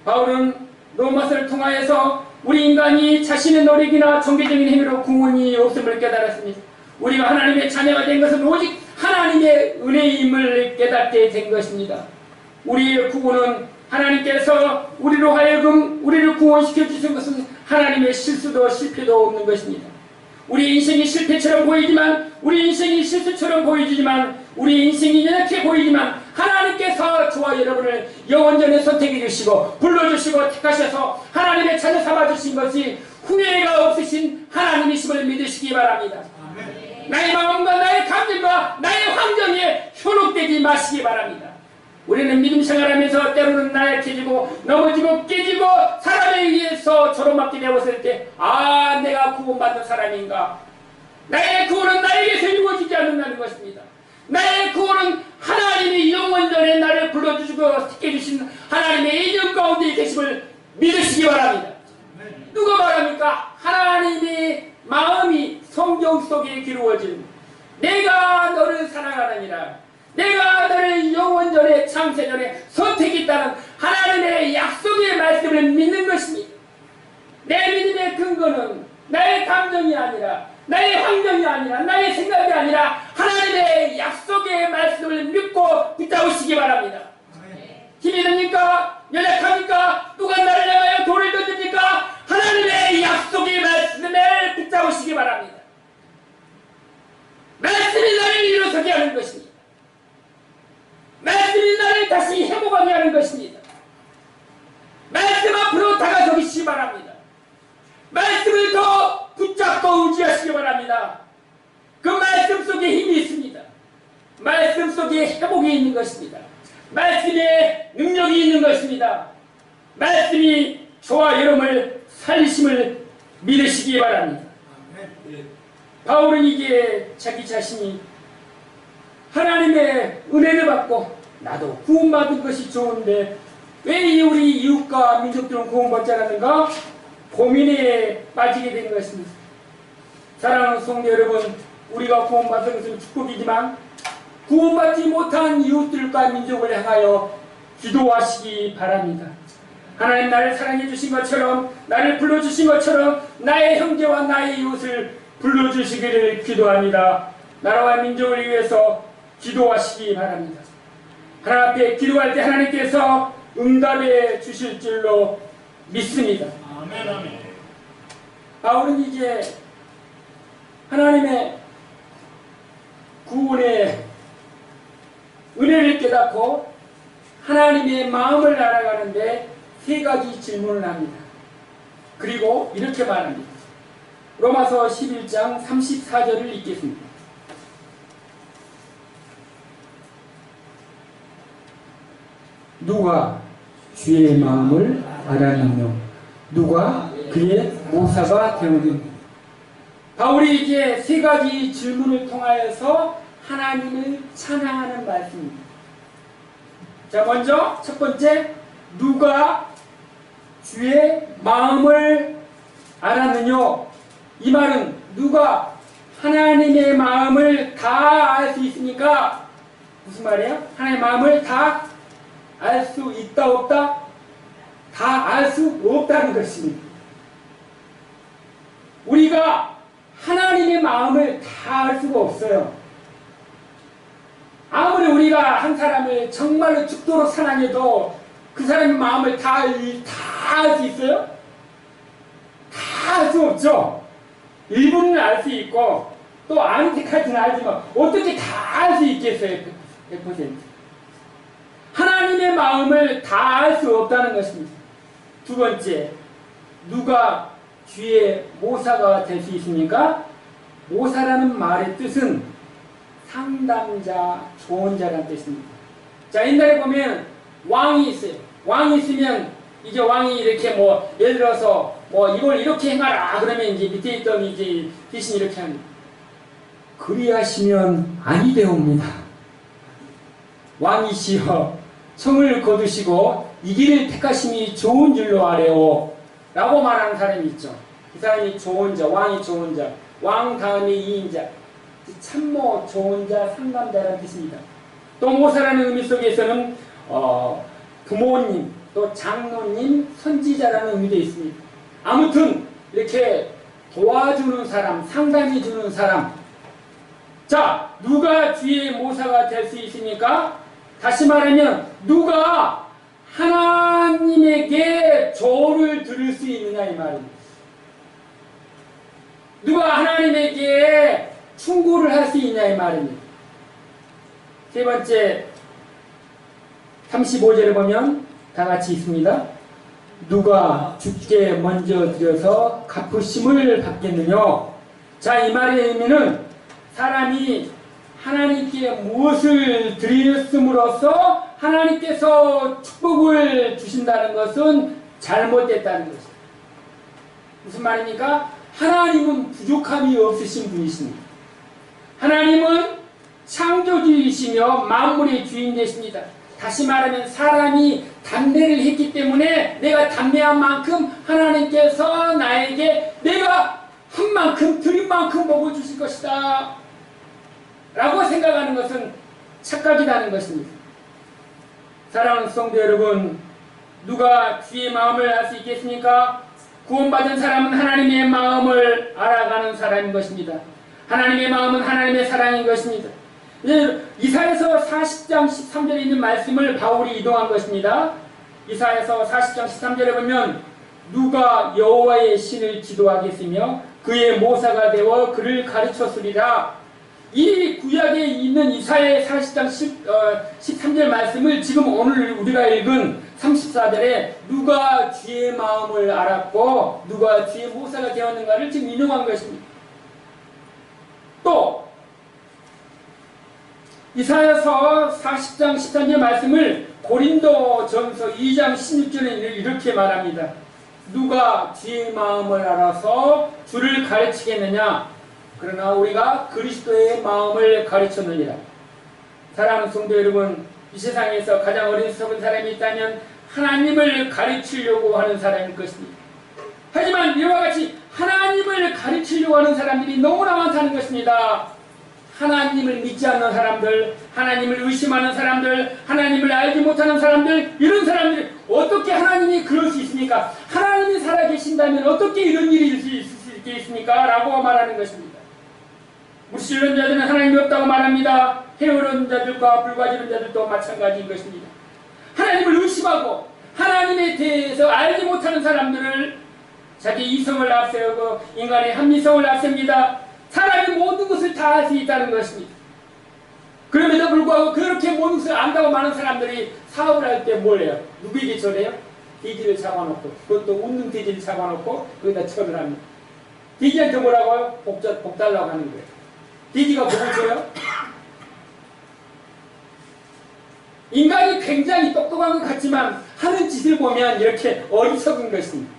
바울은 로마서를 통하여서 우리 인간이 자신의 노력이나 종교적인 행위로 구원이 없음을 깨달았습니다. 우리가 하나님의 자녀가 된 것은 오직 하나님의 은혜임을 깨닫게 된 것입니다. 우리의 구원은 하나님께서 우리로 하여금 우리를 구원시켜 주신 것은 하나님의 실수도 실패도 없는 것입니다. 우리 인생이 실패처럼 보이지만 우리 인생이 실수처럼 보이지만 우리 인생이 연약해 보이지만 하나님께서 저와 여러분을 영원전에 선택해 주시고 불러주시고 택하셔서 하나님의 자녀 삼아주신 것이 후회가 없으신 하나님이심을 믿으시기 바랍니다. 아멘. 나의 마음과 나의 감정과 나의 환경에 현혹되지 마시기 바랍니다. 우리는 믿음 생활하면서 때로는 나약해지고 넘어지고 깨지고 사람에 의해서 조롱받게 되었을 때 내가 구원받는 사람인가? 나의 구원은 나에게서 이루어지지 않는다는 것입니다. 나의 구원은 하나님이 영원전에 나를 불러주시고 택해주신 하나님의 인연 가운데 계심을 믿으시기 바랍니다. 누가 말합니까? 하나님의 마음이 성경 속에 기루어진 내가 너를 사랑하느니라, 내가 너를 영원전에 창세전에 선택했다는 하나님의 약속의 말씀을 믿는 것입니다. 내 믿음의 근거는 나의 감정이 아니라, 나의 환경이 아니라, 나의 생각이 아니라 하나님의 약속의 말씀을 믿고 붙잡으시기 바랍니다. 힘이 듭니까? 연약합니까? 누가 나를 향하여 돌을 던집니까? 하나님의 약속의 말씀을 붙잡으시기 바랍니다. 말씀이 나를 일어서게 하는 것입니다. 말씀이 나를 다시 회복하게 하는 것입니다. 말씀 앞으로 다가서시기 바랍니다. 말씀을 더 붙잡고 의지하시기 바랍니다. 그 말씀 속에 힘이 있습니다. 말씀 속에 회복이 있는 것입니다. 말씀에 능력이 있는 것입니다. 말씀이 저와 여러분을 살리심을 믿으시기 바랍니다. 바울은 이제 자기 자신이 하나님의 은혜를 받고 나도 구원받은 것이 좋은데 왜 우리 이웃과 민족들은 구원받지 않았는가? 고민에 빠지게 된 것입니다. 사랑하는 성도 여러분, 우리가 구원받은 것은 축복이지만 구원받지 못한 이웃들과 민족을 향하여 기도하시기 바랍니다. 하나님 나를 사랑해 주신 것처럼, 나를 불러주신 것처럼 나의 형제와 나의 이웃을 불러주시기를 기도합니다. 나라와 민족을 위해서 기도하시기 바랍니다. 하나님 앞에 기도할 때 하나님께서 응답해 주실 줄로 믿습니다. 아멘, 아멘. 바울은 이제 하나님의 구원의 은혜를 깨닫고 하나님의 마음을 알아가는데 세 가지 질문을 합니다. 그리고 이렇게 말합니다. 로마서 11장 34절을 읽겠습니다. 누가 주의 마음을 알아내며 누가 그의 모사가 되느냐. 바울이 이제 세 가지 질문을 통하여서 하나님을 찬양하는 말씀입니다. 자, 먼저 첫 번째, 누가 주의 마음을 알았느냐. 이 말은 누가 하나님의 마음을 다 알 수 있습니까? 무슨 말이에요? 하나님의 마음을 다 알 수 있다 없다? 다 알 수 없다는 것입니다. 우리가 하나님의 마음을 다 알 수가 없어요. 아무리 우리가 한 사람을 정말로 죽도록 사랑해도 그 사람의 마음을 다 알 수 있어요? 다 알 수 없죠. 일부는 알 수 있고 또 아는 데까지는 알지만 어떻게 다 알 수 있겠어요? 100%. 하나님의 마음을 다 알 수 없다는 것입니다. 두 번째, 누가 주의 모사가 될 수 있습니까? 모사라는 말의 뜻은 상담자, 조언자라는 뜻입니다. 자, 옛날에 보면 왕이 있어요. 왕이 있으면 이제 왕이 이렇게 뭐 예를 들어서 뭐 이걸 이렇게 행하라 그러면 이제 밑에 있던 이제 귀신이 이렇게 합니다. 그리하시면 아니 되옵니다. 왕이시여 성을 거두시고 이 길을 택하심이 좋은 줄로 아래오 라고 말하는 사람이 있죠. 그 사람이 조언자, 왕이 조언자, 왕 다음에 이인자, 참모, 조언자, 상담자라는 뜻입니다. 또 모사라는 의미 속에서는 부모님, 또 장로님, 선지자라는 의미도 있습니다. 아무튼 이렇게 도와주는 사람, 상담해주는 사람. 자, 누가 주의 모사가 될 수 있습니까? 다시 말하면 누가 하나님에게 조를 들을 수 있느냐 이 말입니다. 누가 하나님에게 충고를 할 수 있냐 이 말입니다. 세 번째 35절에 보면 다 같이 있습니다. 누가 주께 먼저 드려서 갚으심을 받겠느냐. 자, 이 말의 의미는 사람이 하나님께 무엇을 드렸음으로써 하나님께서 축복을 주신다는 것은 잘못됐다는 것입니다. 무슨 말입니까? 하나님은 부족함이 없으신 분이십니다. 하나님은 창조주이시며 만물의 주인 되십니다. 다시 말하면 사람이 담대를 했기 때문에 내가 담대한 만큼 하나님께서 나에게 내가 한 만큼 드린 만큼 복을 주실 것이다 라고 생각하는 것은 착각이라는 것입니다. 사랑하는 성도 여러분, 누가 주의 마음을 알 수 있겠습니까? 구원받은 사람은 하나님의 마음을 알아가는 사람인 것입니다. 하나님의 마음은 하나님의 사랑인 것입니다. 이사야서 40장 13절에 있는 말씀을 바울이 이동한 것입니다. 이사야서 40장 13절에 보면 누가 여호와의 신을 기도하겠으며 그의 모사가 되어 그를 가르쳤으리라. 이 구약에 있는 이사야의 40장 13절 말씀을 지금 오늘 우리가 읽은 34절에 누가 주의 마음을 알았고 누가 주의 모사가 되었는가를 지금 인용한 것입니다. 또 이사야서 40장 13절 말씀을 고린도전서 2장 16절에 이렇게 말합니다. 누가 주의 마음을 알아서 주를 가르치겠느냐? 그러나 우리가 그리스도의 마음을 가르쳤느니라. 사랑하는 성도 여러분, 이 세상에서 가장 어리석은 사람이 있다면 하나님을 가르치려고 하는 사람일 것입니다. 하지만 이와 같이 하나님을 가르치려고 하는 사람들이 너무나 많다는 것입니다. 하나님을 믿지 않는 사람들, 하나님을 의심하는 사람들, 하나님을 알지 못하는 사람들, 이런 사람들이 어떻게 하나님이 그럴 수 있습니까? 하나님이 살아계신다면 어떻게 이런 일이 있을 수 있겠습니까? 라고 말하는 것입니다. 무시하는 자들은 하나님이 없다고 말합니다. 헤어른 자들과 불과지른 자들도 마찬가지인 것입니다. 하나님을 의심하고 하나님에 대해서 알지 못하는 사람들을 자기 이성을 앞세우고 인간의 합리성을 앞셉니다. 사람이 모든 것을 다 알 수 있다는 것입니다. 그럼에도 불구하고 그렇게 모든 것을 안다고 많은 사람들이 사업을 할 때 뭘 해요? 누구에게 절해요? 돼지를 잡아놓고, 그것도 웃는 돼지를 잡아놓고 거기다 절을 합니다. 돼지한테 뭐라고요? 복 달라고 하는 거예요. 돼지가 복을 줘요? 인간이 굉장히 똑똑한 것 같지만 하는 짓을 보면 이렇게 어리석은 것입니다.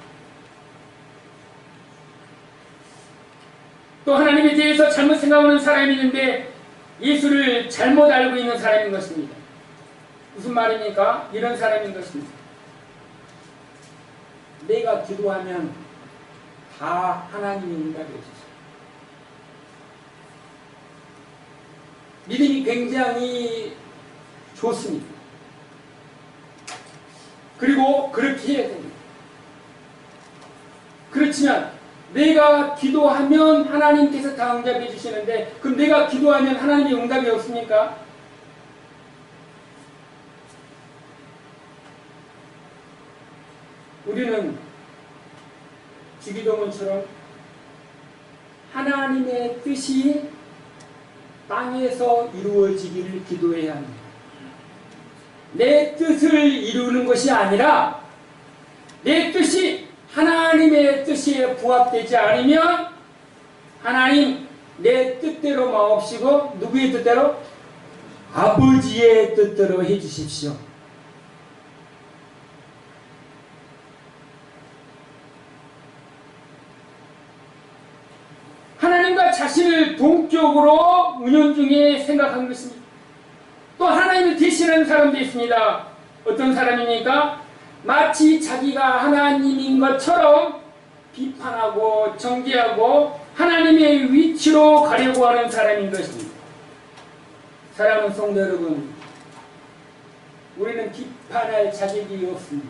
또 하나님에 대해서 잘못 생각하는 사람이 있는데 예수를 잘못 알고 있는 사람인 것입니다. 무슨 말입니까? 이런 사람인 것입니다. 내가 기도하면 다 하나님이 응답해 주세요. 믿음이 굉장히 좋습니다. 그리고 그렇게 해야 됩니다. 그렇지만 내가 기도하면 하나님께서 다 응답해 주시는데 그럼 내가 기도하면 하나님이 응답이 없습니까? 우리는 주기도문처럼 하나님의 뜻이 땅에서 이루어지기를 기도해야 합니다. 내 뜻을 이루는 것이 아니라 내 뜻이 하나님의 뜻에 부합되지 않으면 하나님 내 뜻대로 마옵시고 누구의 뜻대로? 아버지의 뜻대로 해주십시오. 하나님과 자신을 동격으로 은연중에 생각한 것입니다. 또 하나님을 대신하는 사람도 있습니다. 어떤 사람입니까? 마치 자기가 하나님인 것처럼 비판하고 정죄하고 하나님의 위치로 가려고 하는 사람인 것입니다. 사랑하는 성도 여러분, 우리는 비판할 자격이 없습니다.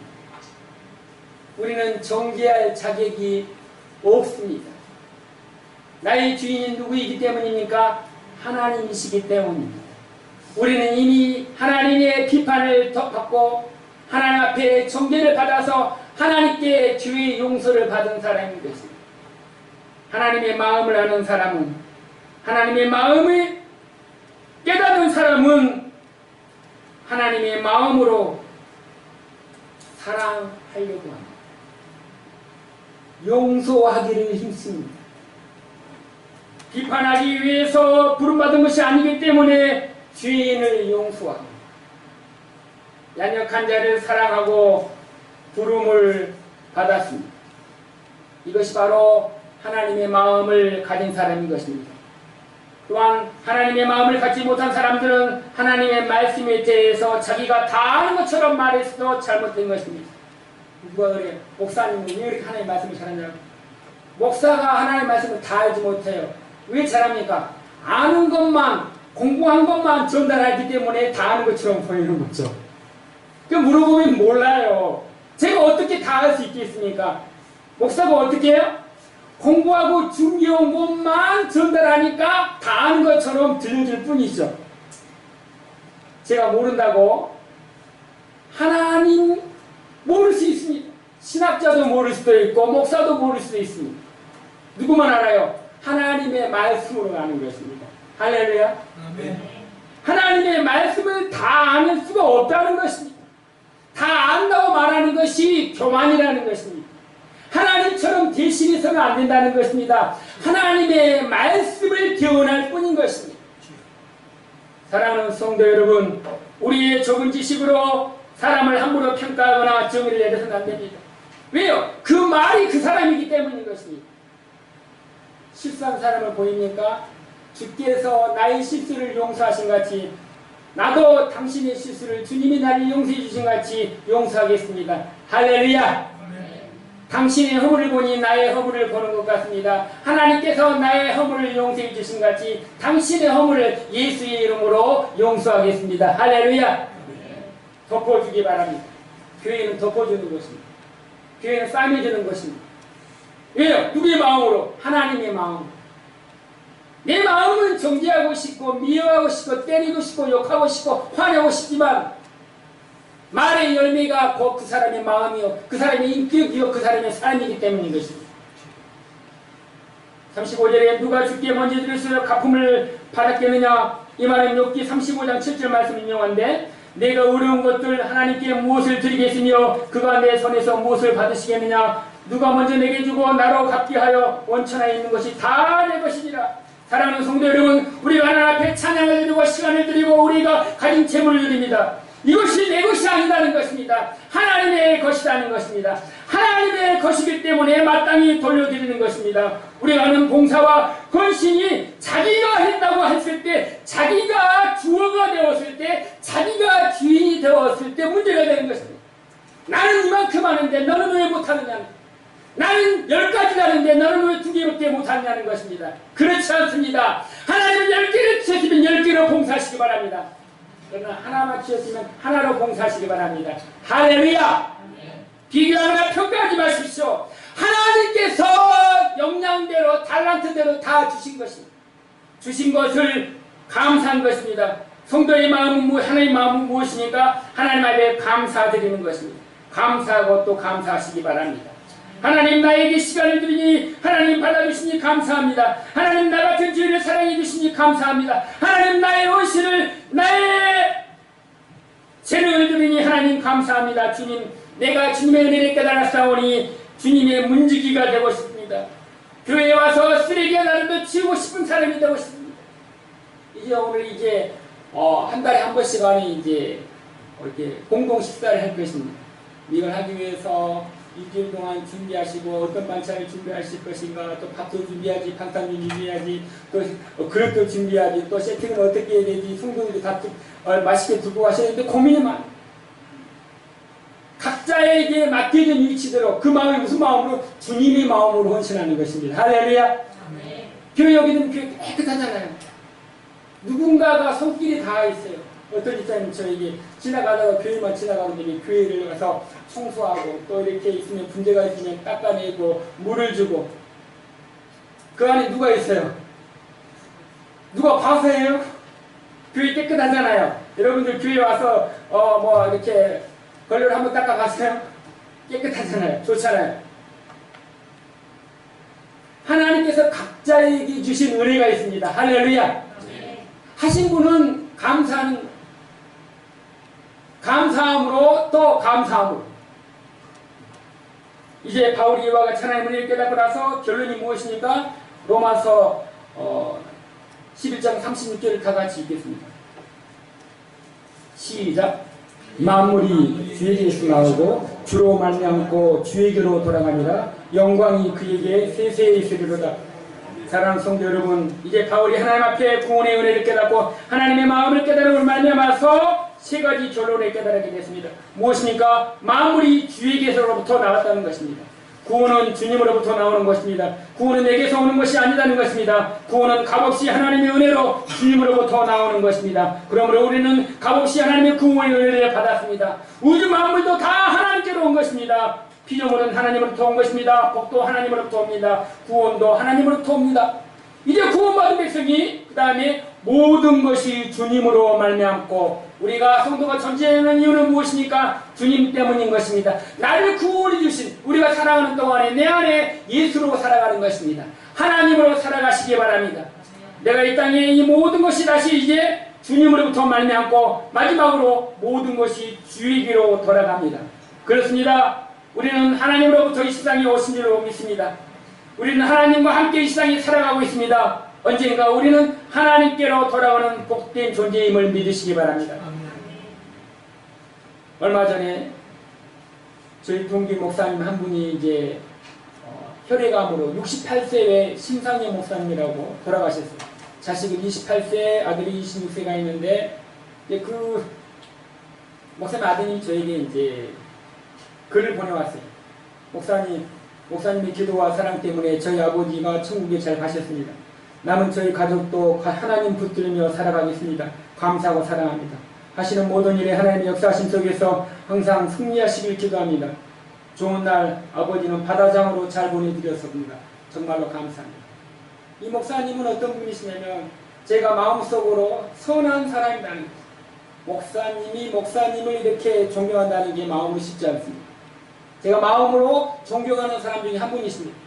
우리는 정죄할 자격이 없습니다. 나의 주인이 누구이기 때문입니까? 하나님이시기 때문입니다. 우리는 이미 하나님의 비판을 받고 하나님 앞에 정죄를 받아서 하나님께 주의 용서를 받은 사람인 것입니다. 하나님의 마음을 아는 사람은, 하나님의 마음을 깨닫는 사람은 하나님의 마음으로 사랑하려고 합니다. 용서하기를 힘씁니다. 비판하기 위해서 부름받은 것이 아니기 때문에 죄인을 용서합니다. 연약한 자를 사랑하고 부름을 받았습니다. 이것이 바로 하나님의 마음을 가진 사람인 것입니다. 또한 하나님의 마음을 갖지 못한 사람들은 하나님의 말씀에 대해서 자기가 다 아는 것처럼 말해서도 잘못된 것입니다. 누가 그래요? 목사님은 왜 이렇게 하나님의 말씀을 잘하냐고. 목사가 하나님의 말씀을 다 알지 못해요. 왜 잘합니까? 아는 것만, 공부한 것만 전달하기 때문에 다 아는 것처럼 보이는 거죠. 그 물어보면 몰라요. 제가 어떻게 다 알 수 있겠습니까? 목사가 어떻게 해요? 공부하고 준비한 것만 전달하니까 다 아는 것처럼 들려줄 뿐이죠. 제가 모른다고 하나님 모를 수 있습니다. 신학자도 모를 수도 있고 목사도 모를 수도 있습니다. 누구만 알아요? 하나님의 말씀으로 아는 것입니다. 할렐루야. 아멘. 하나님의 말씀을 다 아는 수가 없다는 것입니다. 다 안다고 말하는 것이 교만이라는 것입니다. 하나님처럼 대신해서는 안 된다는 것입니다. 하나님의 말씀을 개원할 뿐인 것입니다. 사랑하는 성도 여러분, 우리의 좁은 지식으로 사람을 함부로 평가하거나 정의를 내려서는 안 됩니다. 왜요? 그 말이 그 사람이기 때문인 것입니다. 실수한 사람을 보입니까? 주께서 나의 실수를 용서하신 같이 나도 당신의 실수를 주님이 나를 용서해 주신 같이 용서하겠습니다. 할렐루야. 당신의 허물을 보니 나의 허물을 보는 것 같습니다. 하나님께서 나의 허물을 용서해 주신 같이 당신의 허물을 예수의 이름으로 용서하겠습니다. 할렐루야. 덮어주기 바랍니다. 교회는 덮어주는 것입니다. 교회는 싸매주는 것입니다. 왜요? 누구의 마음으로? 하나님의 마음. 내 마음은 정죄하고 싶고 미워하고 싶고 때리고 싶고 욕하고 싶고 화내고 싶지만 말의 열매가 곧 그 사람의 마음이요 그 사람의 인격이요 그 사람의 삶이기 때문인 것입니다. 35절에 누가 주께 먼저 드렸으려 갚음을 받았겠느냐, 이 말은 욥기 35장 7절 말씀 인용한데, 내가 어려운 것들 하나님께 무엇을 드리겠으며 그가 내 손에서 무엇을 받으시겠느냐, 누가 먼저 내게 주고 나로 갚게 하여 원천하에 있는 것이 다 내 것이니라. 사랑하는 성도 여러분, 우리가 하나님 앞에 찬양을 드리고 시간을 드리고 우리가 가진 재물을 드립니다. 이것이 내 것이 아니라는 것입니다. 하나님의 것이라는 것입니다. 하나님의 것이기 때문에 마땅히 돌려드리는 것입니다. 우리가 하는 봉사와 헌신이 자기가 했다고 했을 때, 자기가 주어가 되었을 때, 자기가 주인이 되었을 때 문제가 되는 것입니다. 나는 이만큼 하는데 너는 왜 못하느냐, 나는 10가지 하는데 너는 왜 2개밖에 못하느냐는 것입니다. 그렇지 않습니다. 하나님은 10개를 주셨으면 10개로 봉사하시기 바랍니다. 그러나 하나만 주셨으면 하나로 봉사하시기 바랍니다. 할렐루야. 비교하거나 평가하지 마십시오. 하나님께서 역량대로 달란트대로 다 주신 것입니다. 주신 것을 감사한 것입니다. 성도의 마음은 하나님의 마음은 무엇이니까? 하나님 앞에 감사드리는 것입니다. 감사하고 또 감사하시기 바랍니다. 하나님 나에게 시간을 드리니 하나님 받아주시니 감사합니다. 하나님 나 같은 죄를 사랑해 주시니 감사합니다. 하나님 나의 헌신을, 나의 재능을 드리니 하나님 감사합니다. 주님, 내가 주님의 은혜를 깨달았사오니 주님의 문지기가 되고 싶습니다. 교회에 와서 쓰레기가 나는 것 치우고 싶은 사람이 되고 싶습니다. 이제 오늘 이제 한 달에 한 번씩 안에 이제 이렇게 공동 식사를 할 것입니다. 이걸 하기 위해서 일주일 동안 준비하시고 어떤 반찬을 준비하실 것인가, 또 밥도 준비하지, 반찬도 준비하지, 또 그릇도 준비하지, 또 세팅은 어떻게 해야 되지, 성도들이 다 맛있게 두고 가셔야 되는데 고민이 많아요. 각자에게 맡겨진 위치대로 그 마음이 무슨 마음으로? 주님의 마음으로 헌신하는 것입니다. 할렐루야. 교회 여기는 교회 깨끗하잖아요. 누군가가 손길이 다 있어요. 어떤 집사님 저에게 지나가다가 교회만 지나가는 데에 교회를 가서 청소하고 또 이렇게 있으면 문제가 있으면 닦아내고 물을 주고, 그 안에 누가 있어요? 누가 봐서 해요? 교회 깨끗하잖아요. 여러분들 교회 와서 뭐 이렇게 걸레를 한번 닦아봤어요? 깨끗하잖아요. 좋잖아요. 하나님께서 각자에게 주신 은혜가 있습니다. 할렐루야. 하신 분은 감사함으로 또 감사함으로. 이제 바울이 이와 같이 하나님의 은혜를 깨닫고 나서 결론이 무엇입니까? 로마서 11장 36절을 다 같이 읽겠습니다. 시작. 만물이 주에게서 나오고 주로 말미암고 주에게로 돌아가니라. 영광이 그에게 세세히 있으리로다. 사랑하는 성도 여러분, 이제 바울이 하나님 앞에 구원의 은혜를 깨닫고 하나님의 마음을 깨달음을 말미암아서 세 가지 결론을 깨달게 됐습니다. 무엇입니까? 만물이 주에게서로부터 나왔다는 것입니다. 구원은 주님으로부터 나오는 것입니다. 구원은 내게서 오는 것이 아니라는 것입니다. 구원은 값없이 하나님의 은혜로 주님으로부터 나오는 것입니다. 그러므로 우리는 값없이 하나님의 구원의 은혜를 받았습니다. 우주 만물도 다 하나님께로 온 것입니다. 피조물은 하나님으로부터 온 것입니다. 복도 하나님으로부터 옵니다. 구원도 하나님으로부터 옵니다. 이제 구원받은 백성이 그 다음에 모든 것이 주님으로 말미암고 우리가 성도가 존재하는 이유는 무엇입니까? 주님 때문인 것입니다. 나를 구원해 주신 우리가 살아가는 동안에 내 안에 예수로 살아가는 것입니다. 하나님으로 살아가시기 바랍니다. 내가 이 땅에 이 모든 것이 다시 이제 주님으로부터 말미암고 마지막으로 모든 것이 주에게로 돌아갑니다. 그렇습니다. 우리는 하나님으로부터 이 세상에 오신 줄로 믿습니다. 우리는 하나님과 함께 이 세상에 살아가고 있습니다. 언젠가 우리는 하나님께로 돌아오는 복된 존재임을 믿으시기 바랍니다. 얼마 전에 저희 동기 목사님 한 분이 이제 혈액암으로 68세의 심상희 목사님이라고 돌아가셨어요. 자식은 28세, 아들이 26세가 있는데 이제 그 목사님 아드님이 저에게 이제 글을 보내왔어요. 목사님의 기도와 사랑 때문에 저희 아버지가 천국에 잘 가셨습니다. 남은 저희 가족도 하나님 붙들며 살아가겠습니다. 감사하고 사랑합니다. 하시는 모든 일에 하나님의 역사하심 속에서 항상 승리하시길 기도합니다. 좋은 날 아버지는 바다장으로 잘 보내드렸습니다. 정말로 감사합니다. 이 목사님은 어떤 분이시냐면 제가 마음속으로 선한 사람이라는 거죠. 목사님이 목사님을 이렇게 존경한다는 게 마음으로 쉽지 않습니다. 제가 마음으로 존경하는 사람 중에 한 분이십니다.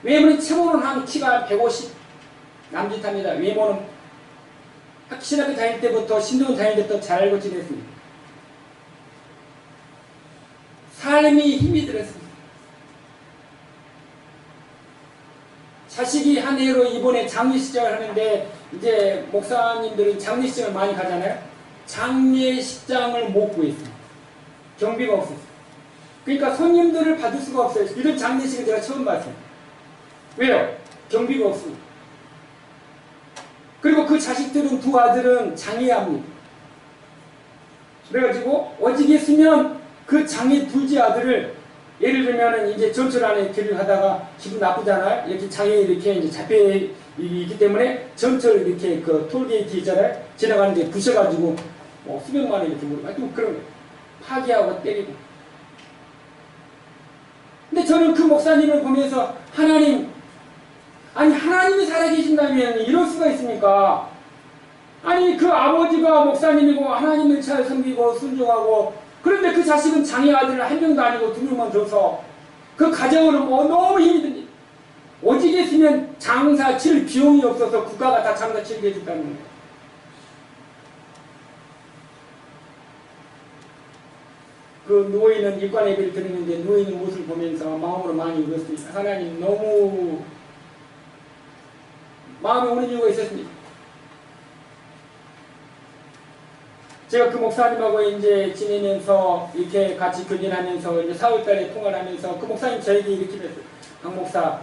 외모는 체모는 한 키가 150 남짓합니다. 외모는 학신학교 다닐 때부터 신동 다닐 때부터 잘 알고 지냈습니다. 삶이 힘이 들었습니다. 자식이 한 해로 이번에 장례식장을 하는데 이제 목사님들은 장례식장을 많이 가잖아요. 장례식장을 못 구했습니다. 경비가 없었어요. 그러니까 손님들을 받을 수가 없어요. 이런 장례식을 제가 처음 봤어요. 왜요? 경비가 없습니다. 그리고 그 자식들은 두 아들은 장애합니다. 그래가지고 오직했으면 그 장애 둘째 아들을 예를 들면은 이제 전철 안에 길을 하다가 기분 나쁘잖아요. 이렇게 장애 이렇게 이제 잡혀 있기 때문에 전철 이렇게 그 톨게이트 있잖아요. 지나가는데 부셔가지고 수백만 원 이렇게 물어가지고 그런 거 파괴하고 때리고. 근데 저는 그 목사님을 보면서 하나님, 아니 하나님이 살아계신다면 이럴 수가 있습니까? 아니 그 아버지가 목사님이고 하나님을 잘 섬기고 순종하고 그런데 그 자식은 장애 아들을 한 명도 아니고 두 명만 줘서 그 가정으로 너무 힘이 듭니다. 오직했으면 장사 칠 비용이 없어서 국가가 다 장사 치게 해줬다는 거예요. 그 누워있는 일관 예배를 드리는데 누워있는 모습을 보면서 마음으로 많이 울었습니다. 하나님 너무 마음에 오는 이유가 있었습니다. 제가 그 목사님하고 이제 지내면서 이렇게 같이 교진하면서 이제 4월달에 통화를 하면서 그 목사님 저에게 이렇게 그랬어요. 강 목사,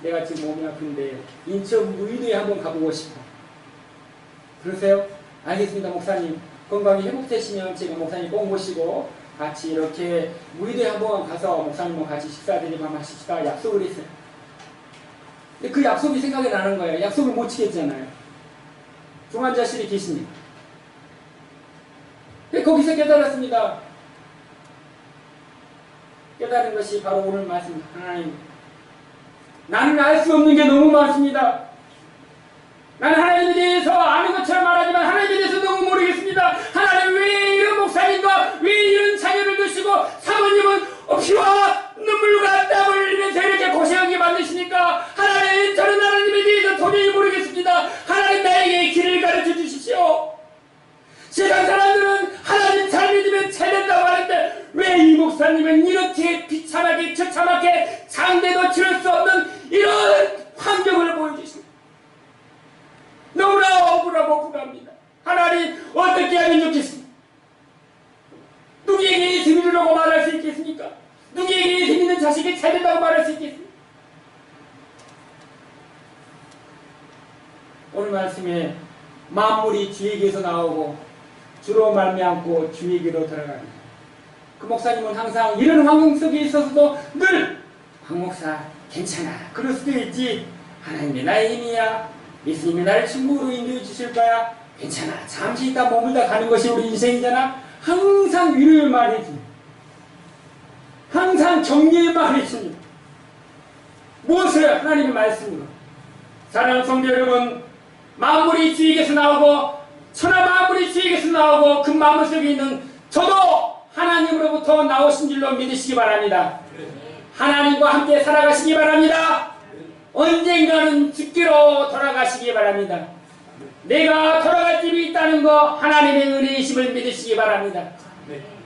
내가 지금 몸이 아픈데 인천 무의도에 한번 가보고 싶어. 그러세요? 알겠습니다, 목사님. 건강이 회복되시면 제가 목사님 꼭 모시고 같이 이렇게 무의도에 한번 가서 목사님과 같이 식사드리고 한번 하십시다. 약속을 했어요. 근데 그 약속이 생각이 나는 거예요. 약속을 못 지켰잖아요. 중환자실에 계십니다. 거기서 깨달았습니다. 깨달은 것이 바로 오늘 말씀. 하나님, 나는 알 수 없는 게 너무 많습니다. 나는 하나님에 대해서 아는 것처럼 말하지만 하나님에 대해서 너무 모르겠습니다. 하나님 왜 이런 목사님과 왜 이런 자녀를 두시고 사모님은 피와 눈물과 땀을 흘리면서 이렇게 고생하게 만드시니까 하나님, 저는 하나님에 대해서 도저히 모르겠습니다. 하나님, 나에게 길을 가르쳐 주십시오. 세상 사람들은 하나님 잘 믿으면 잘 된다고 하는데 왜 이 목사님은 이렇게 비참하게 처참하게 장대도 치를 수 없는 이런 환경을 보여주십니다. 너무나 억울하고 억울합니다. 하나님, 어떻게 하면 좋겠습니까? 누구에게 예수 믿으라고 말할 수 있겠습니까? 누구에게 예수 믿는 자식이 잘 된다고 말할 수 있겠습니까? 오늘 말씀에 만물이 주에게서 나오고 주로 말미암고 주에게로 들어갑니다. 그 목사님은 항상 이런 환경 속에 있어서도 늘 강 목사 괜찮아, 그럴 수도 있지, 하나님이 나의 힘이야, 예수님이 나를 충분으로 인도해 주실 거야, 괜찮아, 잠시 있다 머물다 가는 것이 우리 인생이잖아. 항상 위로를 말해줍니다. 항상 격려의 말이 있습니다. 무엇을? 하나님의 말씀으로. 사랑하는 성도 여러분, 만물이 주에게서 나오고 천하 만물이 주에게서 나오고 그 만물 속에 있는 저도 하나님으로부터 나오신 줄로 믿으시기 바랍니다. 하나님과 함께 살아가시기 바랍니다. 언젠가는 죽기로 돌아가시기 바랍니다. 내가 돌아갈 길이 있다는 거 하나님의 은혜이심을 믿으시기 바랍니다.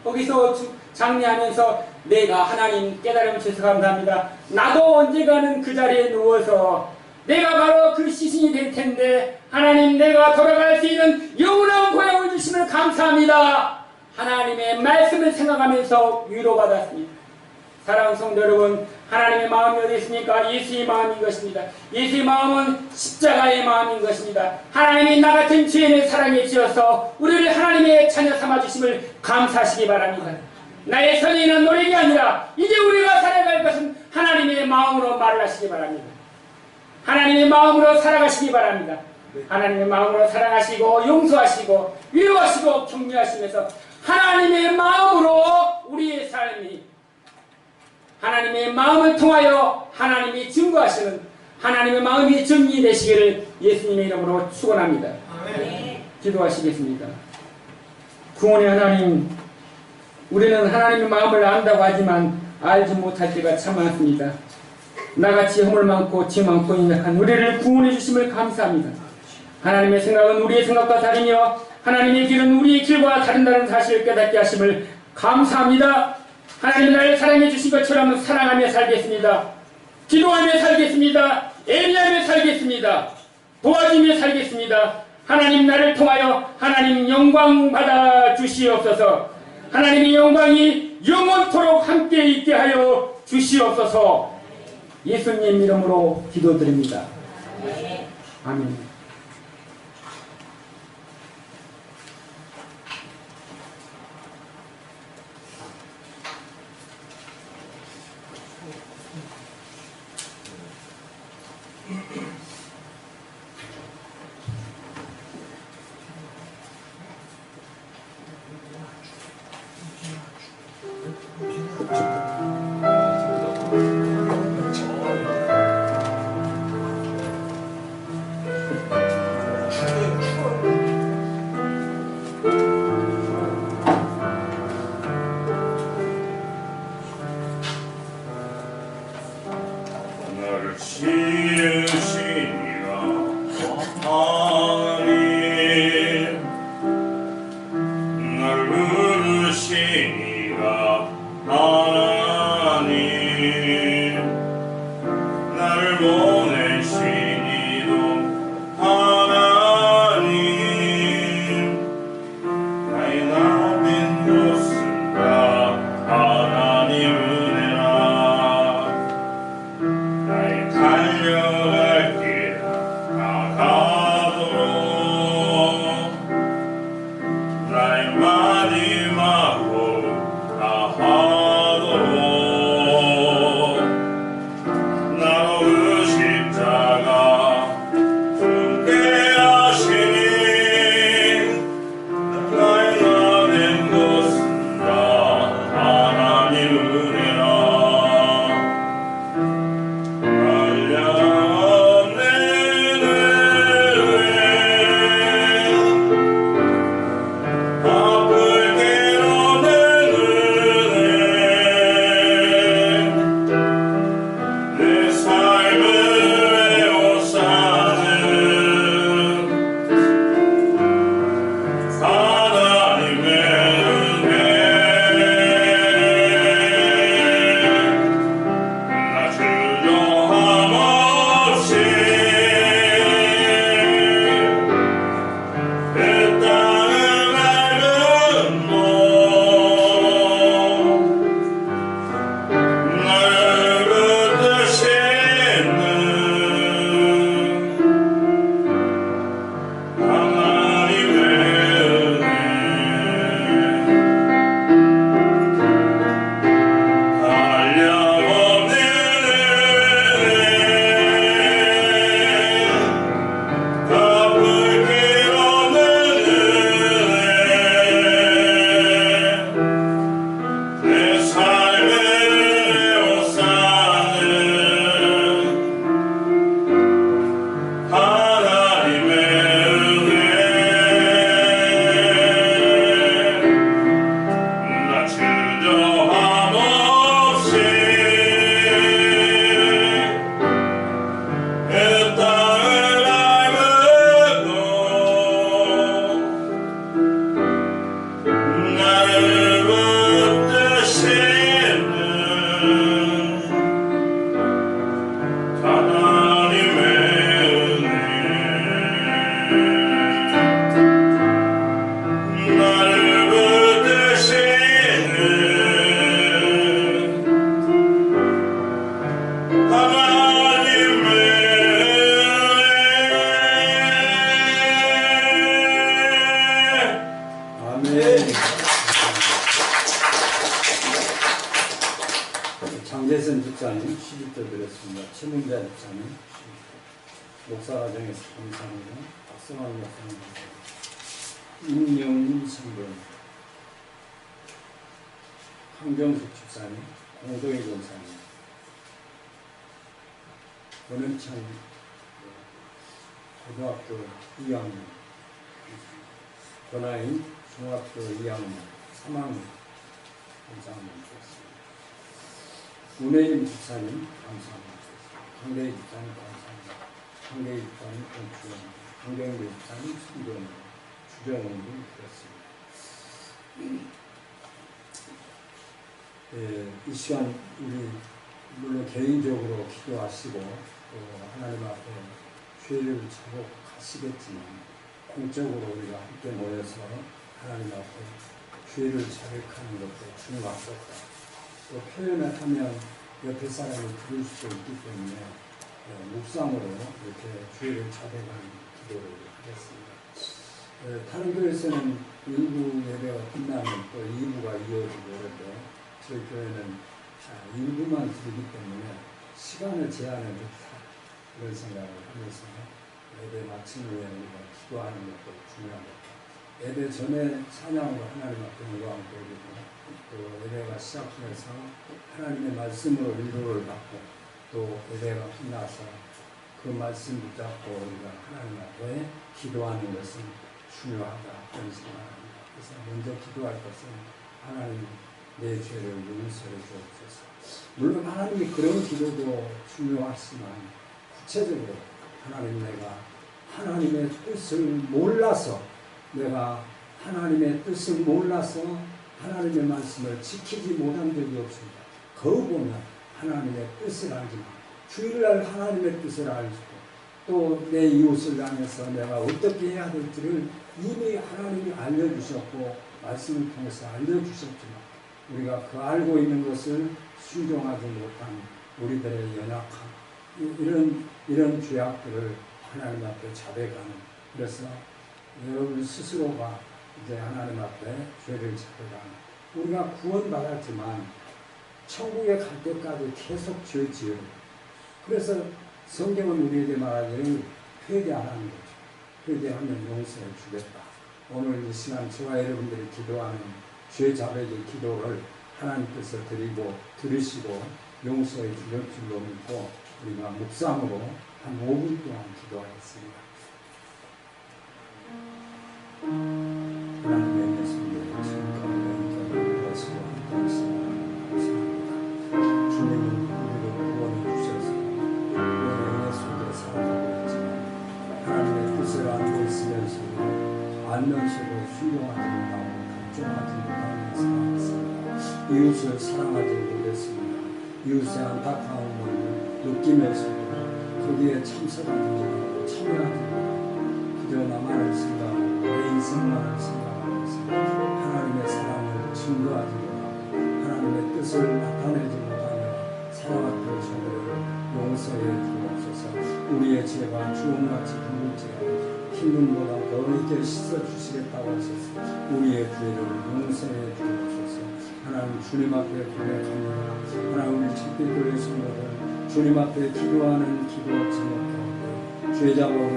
거기서 장례하면서 내가 하나님 깨달음 주셔서 감사합니다. 나도 언젠가는 그 자리에 누워서 내가 바로 그 시신이 될 텐데 하나님 내가 돌아갈 수 있는 영원한 고향을 주심을 감사합니다. 하나님의 말씀을 생각하면서 위로받았습니다. 사랑하는 성도 여러분, 하나님의 마음이 어디 있습니까? 예수의 마음인 것입니다. 예수의 마음은 십자가의 마음인 것입니다. 하나님이 나 같은 죄인을 사랑해 주셔서 우리를 하나님의 자녀 삼아주심을 감사하시기 바랍니다. 나의 선의는 노력이 아니라 이제 우리가 살아갈 것은 하나님의 마음으로 말을 하시기 바랍니다. 하나님의 마음으로 살아가시기 바랍니다. 하나님의 마음으로 사랑하시고 용서하시고 위로하시고 격려하시면서 하나님의 마음으로 우리의 삶이 하나님의 마음을 통하여 하나님이 증거하시는 하나님의 마음이 정리되시기를 예수님의 이름으로 축원합니다. 기도하시겠습니다. 구원의 하나님, 우리는 하나님의 마음을 안다고 하지만 알지 못할 때가 참 많습니다. 나같이 허물 많고 죄 많고 연약한 우리를 구원해 주심을 감사합니다. 하나님의 생각은 우리의 생각과 다르며 하나님의 길은 우리의 길과 다른다는 사실을 깨닫게 하심을 감사합니다. 하나님 나를 사랑해 주신 것처럼 사랑하며 살겠습니다. 기도하며 살겠습니다. 애리하며 살겠습니다. 도와주며 살겠습니다. 하나님 나를 통하여 하나님 영광 받아 주시옵소서. 하나님의 영광이 영원토록 함께 있게 하여 주시옵소서. 예수님 이름으로 기도드립니다. 아멘. 장재선 집사님 시집도 드렸습니다. 최문자 집사님 목사과정에서 감사합니다. 박성환 목사님, 임영민 성도님, 황정숙 집사님, 공동희 전사님, 권은찬 고등학교 2학년, 권하인 중학교 2학년, 3학년 감사합니다. 문혜림 집사님 감사합니다. 황대희 집사님 감사합니다. 황대희 집사님 공주원, 황경배 집사님 순경, 주정원님 그렇습니다. 이 시간 우리 물론 개인적으로 기도하시고 또 하나님 앞에 죄를 자복 하시겠지만 공적으로 우리가 함께 모여서 하나님 앞에 죄를 자백하는 것도 중요하겠다. 또 표현을 하면 옆에 사람이 들을 수도 있기 때문에 묵상으로 이렇게 죄를 자백하는 기도를 하겠습니다. 다른 교회에서는 1부 예배가 끝나면 또 2부가 이어지고 그런데 저희 교회는 1부만 드리기 때문에 시간을 제한을 좋다 그런 생각을 하면서 예배 마친 후에 우리가 기도하는 것도 중요하겠다. 예배 전에 찬양으로 하나님 앞에 영광을 돌리고 또 예배가 시작해서 하나님의 말씀으로 인도를 받고 또 예배가 끝나서 그 말씀 붙잡고 우리가 하나님 앞에 기도하는 것은 중요하다 그런 생각합니다. 그래서 먼저 기도할 것은 하나님 내 죄를 용서해 주옵소서. 물론 하나님이 그런 기도도 중요하지만 구체적으로 하나님 내가 하나님의 뜻을 몰라서 내가 하나님의 뜻을 몰라서 하나님의 말씀을 지키지 못한 적이 없습니다. 거울 보면 하나님의 뜻을 알지만 주일날 하나님의 뜻을 알고 또 내 이웃을 향해서 내가 어떻게 해야 될지를 이미 하나님이 알려주셨고 말씀을 통해서 알려주셨지만 우리가 그 알고 있는 것을 순종하지 못한 우리들의 연약함 이런 죄악들을 하나님 앞에 자백하는 그래서 여러분 스스로가 이제 하나님 앞에 죄를 자백하는 우리가 구원받았지만 천국에 갈 때까지 계속 죄 지어요. 그래서 성경은 우리에게 말하기를 회개하라는 거죠. 회개하면 용서해 주겠다. 오늘 이 시간 저와 여러분들이 기도하는 죄 자백의 기도를 하나님께서 드리고 들으시고 용서해 주실 줄로 믿고 우리가 묵상으로 한 5분 동안 기도하겠습니다. 하나님의 말씀을 지금 가운데 하시고 함께하시니 감사합니다. 주님은 우리를 구원해 주셔서 구원의 은혜 속에 살아가고 있지만 하나님의 뜻을 알고 있으면서도 알면서도 순종하지 못하고 복종하지 못하는 살아갔습니다. 이웃을 사랑하지 못했습니다. 이웃의 안타까움을 느끼면서도 거기에 참석하지 못하고 참여하지 못하고 그저 나만을 생각하고 내 인생만을 생각하면서 하나님의 사랑을 증거하지 못하고 하나님의 뜻을 나타내지 못하며 살아왔던 저들을 용서해 주옵소서. 우리의 죄가 주홍같이 붉을지라도 흰눈보다 더 있게 씻어주시겠다고 하셔서 우리의 죄를 용서해 주옵소서. 하나님 주님 앞에 고백합니다. 하나님 우리 참기교회 성도들 주님 앞에 기도하는 기도 제목 가운데 죄 자복을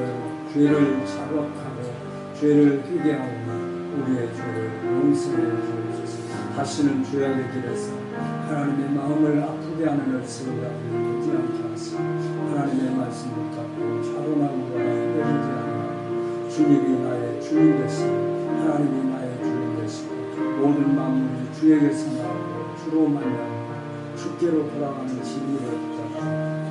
죄를 자복하고 죄를 회개하오니 우리의 죄를 용서해 주옵소서. 다시는 죄악의 길에서 하나님의 마음을 아프게 하는 열쇠가 되지 않게 하시고 하나님의 말씀 붙잡고 차분하고 흔들리지 않는 주님이 나의 주님 되시고 하나님이 나의 주님 되시고 모든 만물이 주에게서 나오고 주로 만나고 주께로 돌아가는 진리를 붙잡고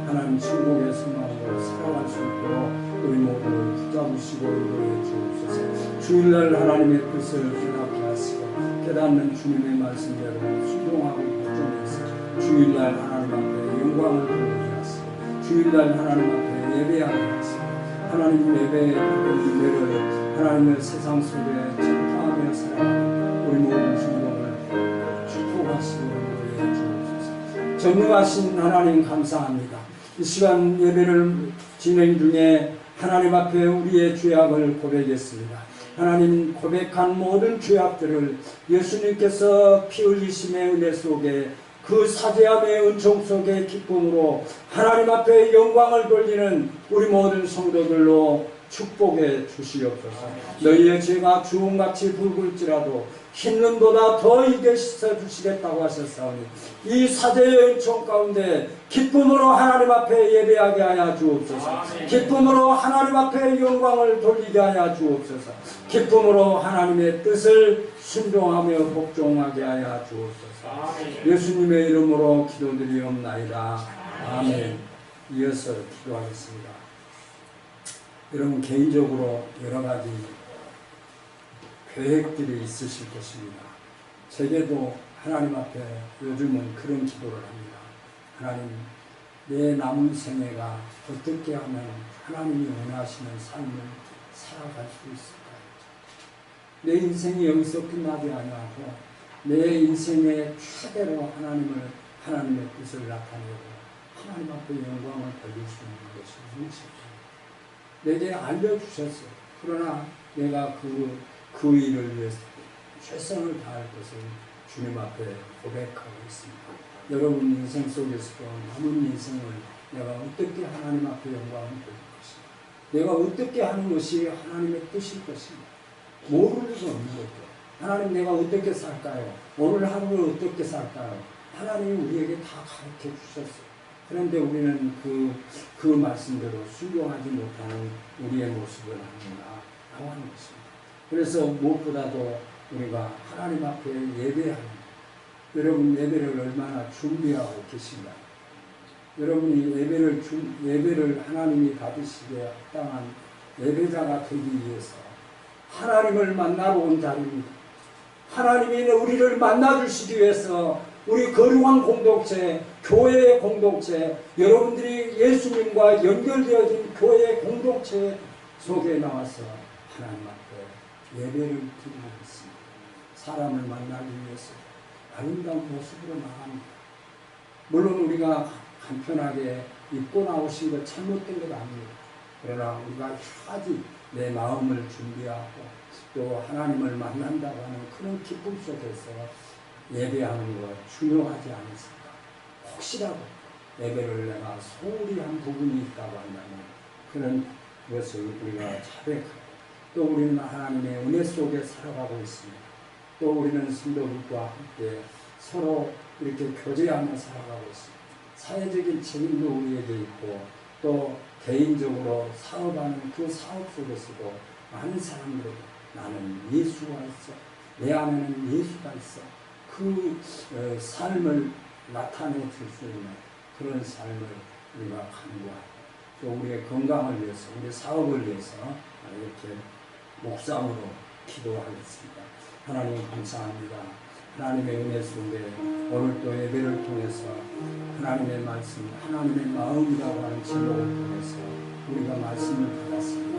하나님 천국의 소망으로 살아갈 수 있도록 우리 모두를 붙잡으시고 인도해 주옵소서. 주일날 하나님의 뜻을 깨닫게 하시고 깨닫는 주님의 말씀대로 순종하고 복종해서 주일날 하나님 앞에 영광을 돌리게 하시고 주일날 하나님 앞에 예배하게 하시고 하나님 예배의 은혜를 하나님의 세상 속에 전파하며 살아가는 우리 모든 성도를 축복하시고 인도해 주옵소서. 전능하신 하나님 감사합니다. 이 시간 예배를 진행 중에 하나님 앞에 우리의 죄악을 고백했습니다. 하나님, 고백한 모든 죄악들을 예수님께서 피 흘리심의 은혜 속에 그 사죄함의 은총 속에 기쁨으로 하나님 앞에 영광을 돌리는 우리 모든 성도들로 축복해 주시옵소서. 너희의 죄가 주홍같이 붉을지라도 흰 눈보다 더 이게 씻어주시겠다고 하셨사오니 이 사죄의 은총 가운데 기쁨으로 하나님 앞에 예배하게 하여 주옵소서. 기쁨으로 하나님 앞에 영광을 돌리게 하여 주옵소서. 기쁨으로 하나님의 뜻을 순종하며 복종하게 하여 주옵소서. 예수님의 이름으로 기도드리옵나이다. 아멘. 이어서 기도하겠습니다. 여러분 개인적으로 여러 가지 계획들이 있으실 것입니다. 제게도 하나님 앞에 요즘은 그런 기도를 합니다. 하나님, 내 남은 생애가 어떻게 하면 하나님이 원하시는 삶을 살아갈 수 있을까요? 내 인생이 여기서 끝나지 아니하고 내 인생의 최대로 하나님의 뜻을 나타내고 하나님 앞에 영광을 돌릴 수 있는 것이 무엇일까요? 내게 알려주셨어요. 그러나 내가 그 일을 위해서 최선을 다할 것을 주님 앞에 고백하고 있습니다. 여러분 인생 속에서도 남은 인생을 내가 어떻게 하나님 앞에 영광을 돌릴 것인가, 내가 어떻게 하는 것이 하나님의 뜻일 것인가, 모를 리가 없는 거죠. 하나님, 내가 어떻게 살까요? 오늘 하루를 어떻게 살까요? 하나님이 우리에게 다 가르쳐 주셨어요. 그런데 우리는 그 말씀대로 순종하지 못하는 우리의 모습을 아는구나 하는 것입니다. 그래서 무엇보다도 우리가 하나님 앞에 예배하는, 여러분 예배를 얼마나 준비하고 계신가요? 여러분이 예배를 하나님이 받으시기에 합당한 예배자가 되기 위해서 하나님을 만나러 온 자리입니다. 하나님이 우리를 만나주시기 위해서 우리 거룩한 공동체, 교회의 공동체, 여러분들이 예수님과 연결되어진 교회의 공동체 속에 나와서 하나님 앞에 예배를 드리고 있습니다. 사람을 만나기 위해서 아름다운 모습으로 나갑니다. 물론 우리가 간편하게 입고 나오신 것 잘못된 것 아닙니다. 그러나 우리가 여러가지 내 마음을 준비하고 또 하나님을 만난다고 하는 그런 기쁨 속에서 예배하는 것 중요하지 않습니까? 혹시라도 예배를 내가 소홀히 한 부분이 있다고 한다면 그런 것을 우리가 자백하고, 또 우리는 하나님의 은혜 속에 살아가고 있습니다. 또 우리는 성도들과 함께 서로 이렇게 교제하며 살아가고 있습니다. 사회적인 책임도 우리에게 있고 또 개인적으로 사업하는 그 사업 속에서도 많은 사람들이 나는 예수가 있어, 내 안에는 예수가 있어, 그 삶을 나타내 줄 수 있는 그런 삶을 우리가 간구하고, 또 우리의 건강을 위해서, 우리의 사업을 위해서 이렇게 묵상으로 기도하겠습니다. 하나님 감사합니다. 하나님의 은혜 속에 오늘 또 예배를 통해서 하나님의 말씀, 하나님의 마음이라고 하는 제목을 통해서 우리가 말씀을 받았습니다.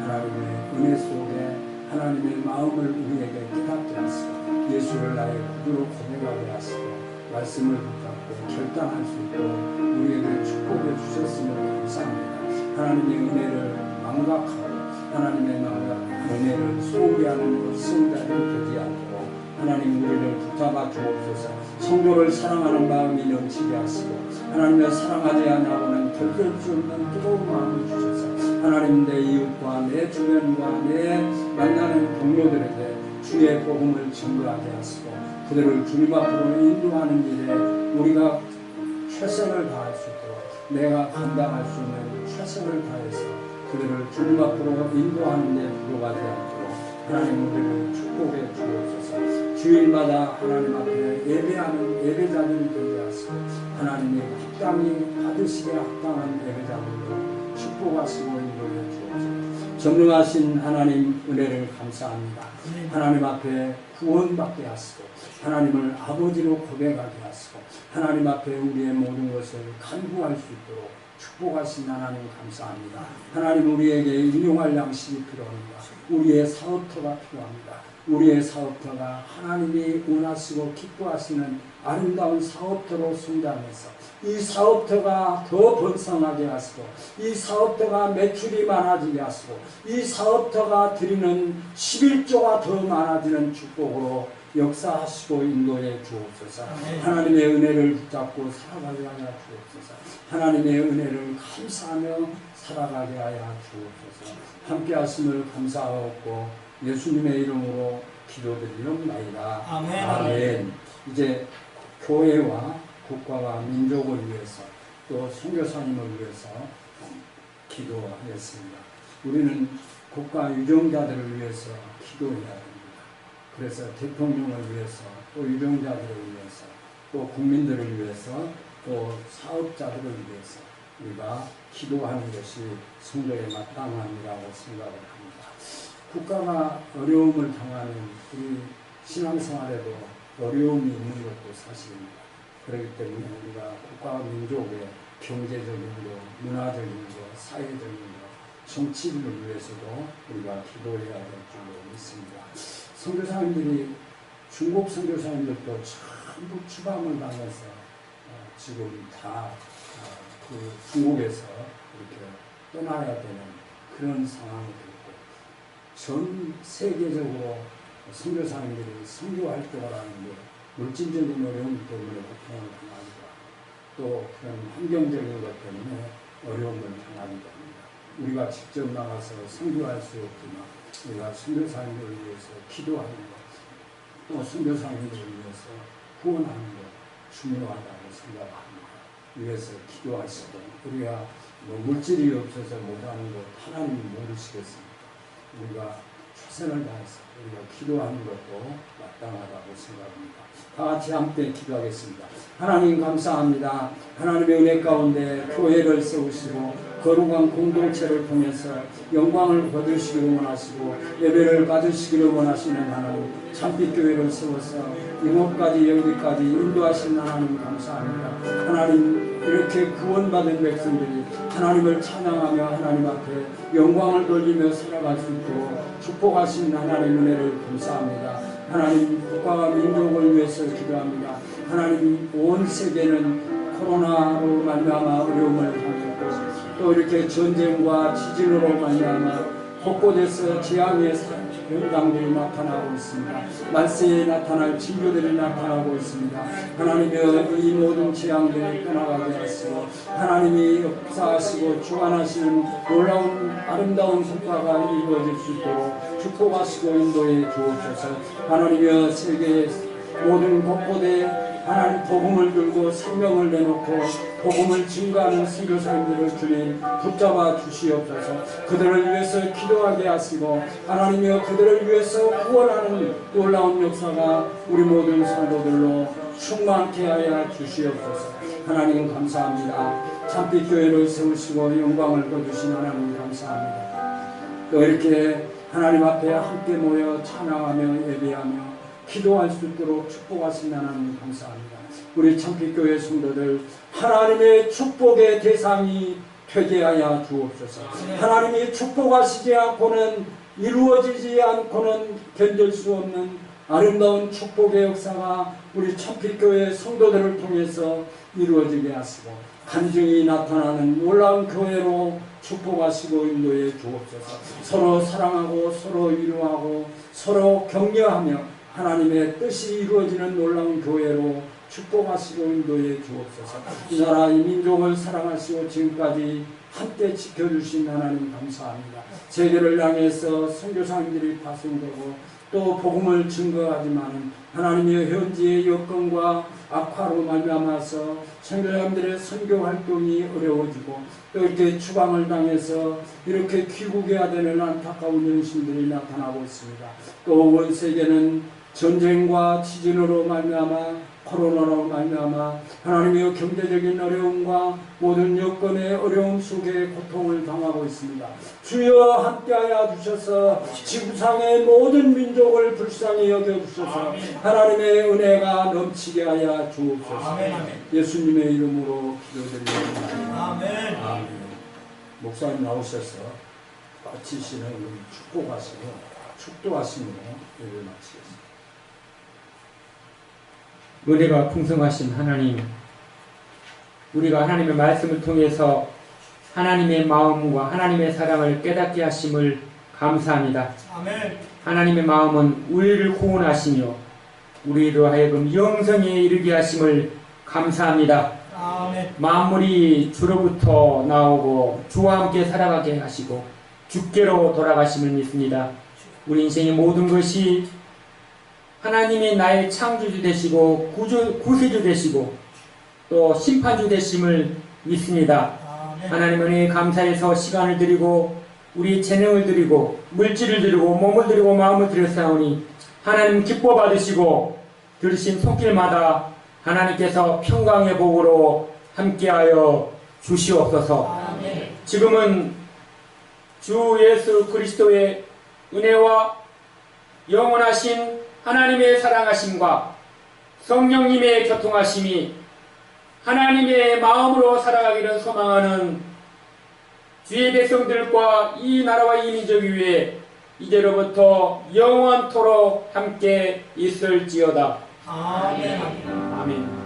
하나님의 은혜 속에 하나님의 마음을 우리에게 깨닫게 하시고 예수를 나의 구주로 고백하게 하시고 말씀을 붙잡고 결단할 수 있도록 우리에게 축복해 주셨음을 감사합니다. 하나님의 은혜를 망각하고 하나님의 은혜를 소홀히 하는 성자들이 되지 않도록 하나님 우리를 붙잡아 주옵소서. 성도를 사랑하는 마음이 넘치게 하시고 하나님을 사랑하지 않으면 견딜 수 없는 뜨거운 마음을 주셔서 하나님 내 이웃과 내 주변과 내 만나는 동료들에게 주의 복음을 전도하게 하시고 그들을 주님 앞으로 인도하는 일에 우리가 최선을 다할 수 있도록 내가 감당할 수 있는 최선을 다해서 그들을 주님 앞으로 인도하는 데 부족하지 않도록 하나님 우리를 축복해 주옵소서. 주일마다 하나님 앞에 예배하는 예배자들이 되게 하시고 하나님이 합당히 받으시기에 합당한 예배자들로 축복하시고 인도해 주옵소서. 전능하신 하나님 은혜를 감사합니다. 하나님 앞에 구원받게 하시고 하나님을 아버지로 고백하게 하시고 하나님 앞에 우리의 모든 것을 간구할 수 있도록 축복하신 하나님 감사합니다. 하나님 우리에게 일용할 양식이 필요합니다. 우리의 사업터가 필요합니다. 우리의 사업터가 하나님이 원하시고 기뻐하시는 아름다운 사업터로 성장해서 이 사업터가 더 번성하게 하시고 이 사업터가 매출이 많아지게 하시고 이 사업터가 드리는 11조가 더 많아지는 축복으로 역사하시고 인도해 주옵소서. 하나님의 은혜를 붙잡고 살아가게 하여 주옵소서. 하나님의 은혜를 감사하며 살아가게 하여 주옵소서. 함께 하심을 감사하옵고 예수님의 이름으로 기도드리옵나이다. 아멘. 아멘. 이제 교회와 국가와 민족을 위해서 또 선교사님을 위해서 기도하겠습니다. 우리는 국가 유정자들을 위해서 기도해야 됩니다. 그래서 대통령을 위해서 또 유정자들을 위해서 또 국민들을 위해서 또 사업자들을 위해서 우리가 기도하는 것이 성도의 마땅함이라고 생각을 합니다. 국가가 어려움을 당하는 우리 신앙생활에도 어려움이 있는 것도 사실입니다. 그렇기 때문에 우리가 국가와 민족의 경제적인 것, 문화적인 것, 사회적인 것, 정치를 위해서도 우리가 기도해야 될 줄로 믿습니다. 선교사님들이 중국 선교사님들도 전부 추방을 당해서 지금 다 그 중국에서 이렇게 떠나야 되는 그런 상황이 됐고 전 세계적으로 선교사님들이 선교 활동을 하는데 물질적인 어려움 때문에 고통을 당하기도 하고 또 그런 환경적인 것 때문에 어려움을 당하기도 합니다. 우리가 직접 나가서 선교할 수 없지만 우리가 선교사님들을 위해서 기도하는 것, 또 선교사님들을 위해서 후원하는 것 중요하다고 생각합니다. 위해서 기도하시고 우리가 뭐 물질이 없어서 못하는 것 하나님이 모르시겠습니까? 우리가 최선을 다해서 우리가 기도하는 것도 마땅하다고 생각합니다. 다 같이 함께 기도하겠습니다. 하나님 감사합니다. 하나님의 은혜 가운데 교회를 세우시고 거룩한 공동체를 통해서 영광을 거두시기를 원하시고 예배를 받으시기를 원하시는 하나님, 참빛교회를 세워서 이곳까지 여기까지 인도하신 하나님 감사합니다. 하나님 이렇게 구원받은 백성들이 하나님을 찬양하며 하나님 앞에 영광을 돌리며 살아갈 수 있도록 축복하신 하나님 은혜를 감사합니다. 하나님 국가와 민족을 위해서 기도합니다. 하나님 온 세계는 코로나로 말미암아 어려움을 당했고 또 이렇게 전쟁과 지진으로 말미암아 곳곳에서 재앙의 현상들이 나타나고 있습니다. 말세에 나타날 징조들이 나타나고 있습니다. 하나님여 이 모든 재앙들이 떠나가게 하시고 하나님이 역사하시고 주관하시는 놀라운 아름다운 성과가 이루어질 수 있도록 축복하시고 인도해 주옵소서. 하나님여 세계의 모든 곳곳에 하나님 복음을 들고 생명을 내놓고 복음을 증거하는 선교사님들을 주님 붙잡아 주시옵소서. 그들을 위해서 기도하게 하시고 하나님이여 그들을 위해서 구원하는 놀라운 역사가 우리 모든 성도들로 충만케 하여 주시옵소서. 하나님 감사합니다. 참빛교회를 세우시고 영광을 거두신 하나님 감사합니다. 또 이렇게 하나님 앞에 함께 모여 찬양하며 예배하며 기도할 수 있도록 축복하신 하나님 감사합니다. 우리 참빛교회 성도들 하나님의 축복의 대상이 되게 하여 주옵소서. 하나님이 축복하시지 않고는 이루어지지 않고는 견딜 수 없는 아름다운 축복의 역사가 우리 참빛교회 성도들을 통해서 이루어지게 하시고 간증이 나타나는 놀라운 교회로 축복하시고 인도해 주옵소서. 서로 사랑하고 서로 위로하고 서로 격려하며 하나님의 뜻이 이루어지는 놀라운 교회로 축복하시고 인도해 주옵소서. 이 나라 이 민족을 사랑하시고 지금까지 함께 지켜주신 하나님 감사합니다. 세계를 향해서 선교사님들이 파송되고 또 복음을 증거하지만 하나님의 현지의 여건과 악화로 말미암아서 선교사님들의 선교 활동이 어려워지고 또 이렇게 추방을 당해서 이렇게 귀국해야 되는 안타까운 현실들이 나타나고 있습니다. 또 온 세계는 전쟁과 지진으로 말미암아 코로나로 말미암아 하나님의 경제적인 어려움과 모든 여건의 어려움 속에 고통을 당하고 있습니다. 주여 함께하여 주셔서 지구상의 모든 민족을 불쌍히 여겨주셔서 하나님의 은혜가 넘치게 하여 주옵소서. 예수님의 이름으로 기도드립니다. 아멘. 목사님 나오셔서 마치시는 축도하시고 예를 마치겠습니다. 은혜가 풍성하신 하나님, 우리가 하나님의 말씀을 통해서 하나님의 마음과 하나님의 사랑을 깨닫게 하심을 감사합니다. 아멘. 하나님의 마음은 우리를 구원하시며 우리로 하여금 영생에 이르게 하심을 감사합니다. 아멘. 만물이 주로부터 나오고 주와 함께 살아가게 하시고 주께로 돌아가심을 믿습니다. 우리 인생의 모든 것이 하나님이 나의 창조주 되시고 구세주 되시고 또 심판주 되심을 믿습니다. 하나님 은혜에 감사해서 시간을 드리고 우리 재능을 드리고 물질을 드리고 몸을 드리고 마음을 드렸사오니 하나님 기뻐 받으시고 들으신 손길마다 하나님께서 평강의 복으로 함께하여 주시옵소서. 아멘. 지금은 주 예수 그리스도의 은혜와 영원하신 하나님의 사랑하심과 성령님의 교통하심이 하나님의 마음으로 살아가기를 소망하는 주의 백성들과 이 나라와 이 민족 위에 이제로부터 영원토록 함께 있을지어다. 아멘. 아멘.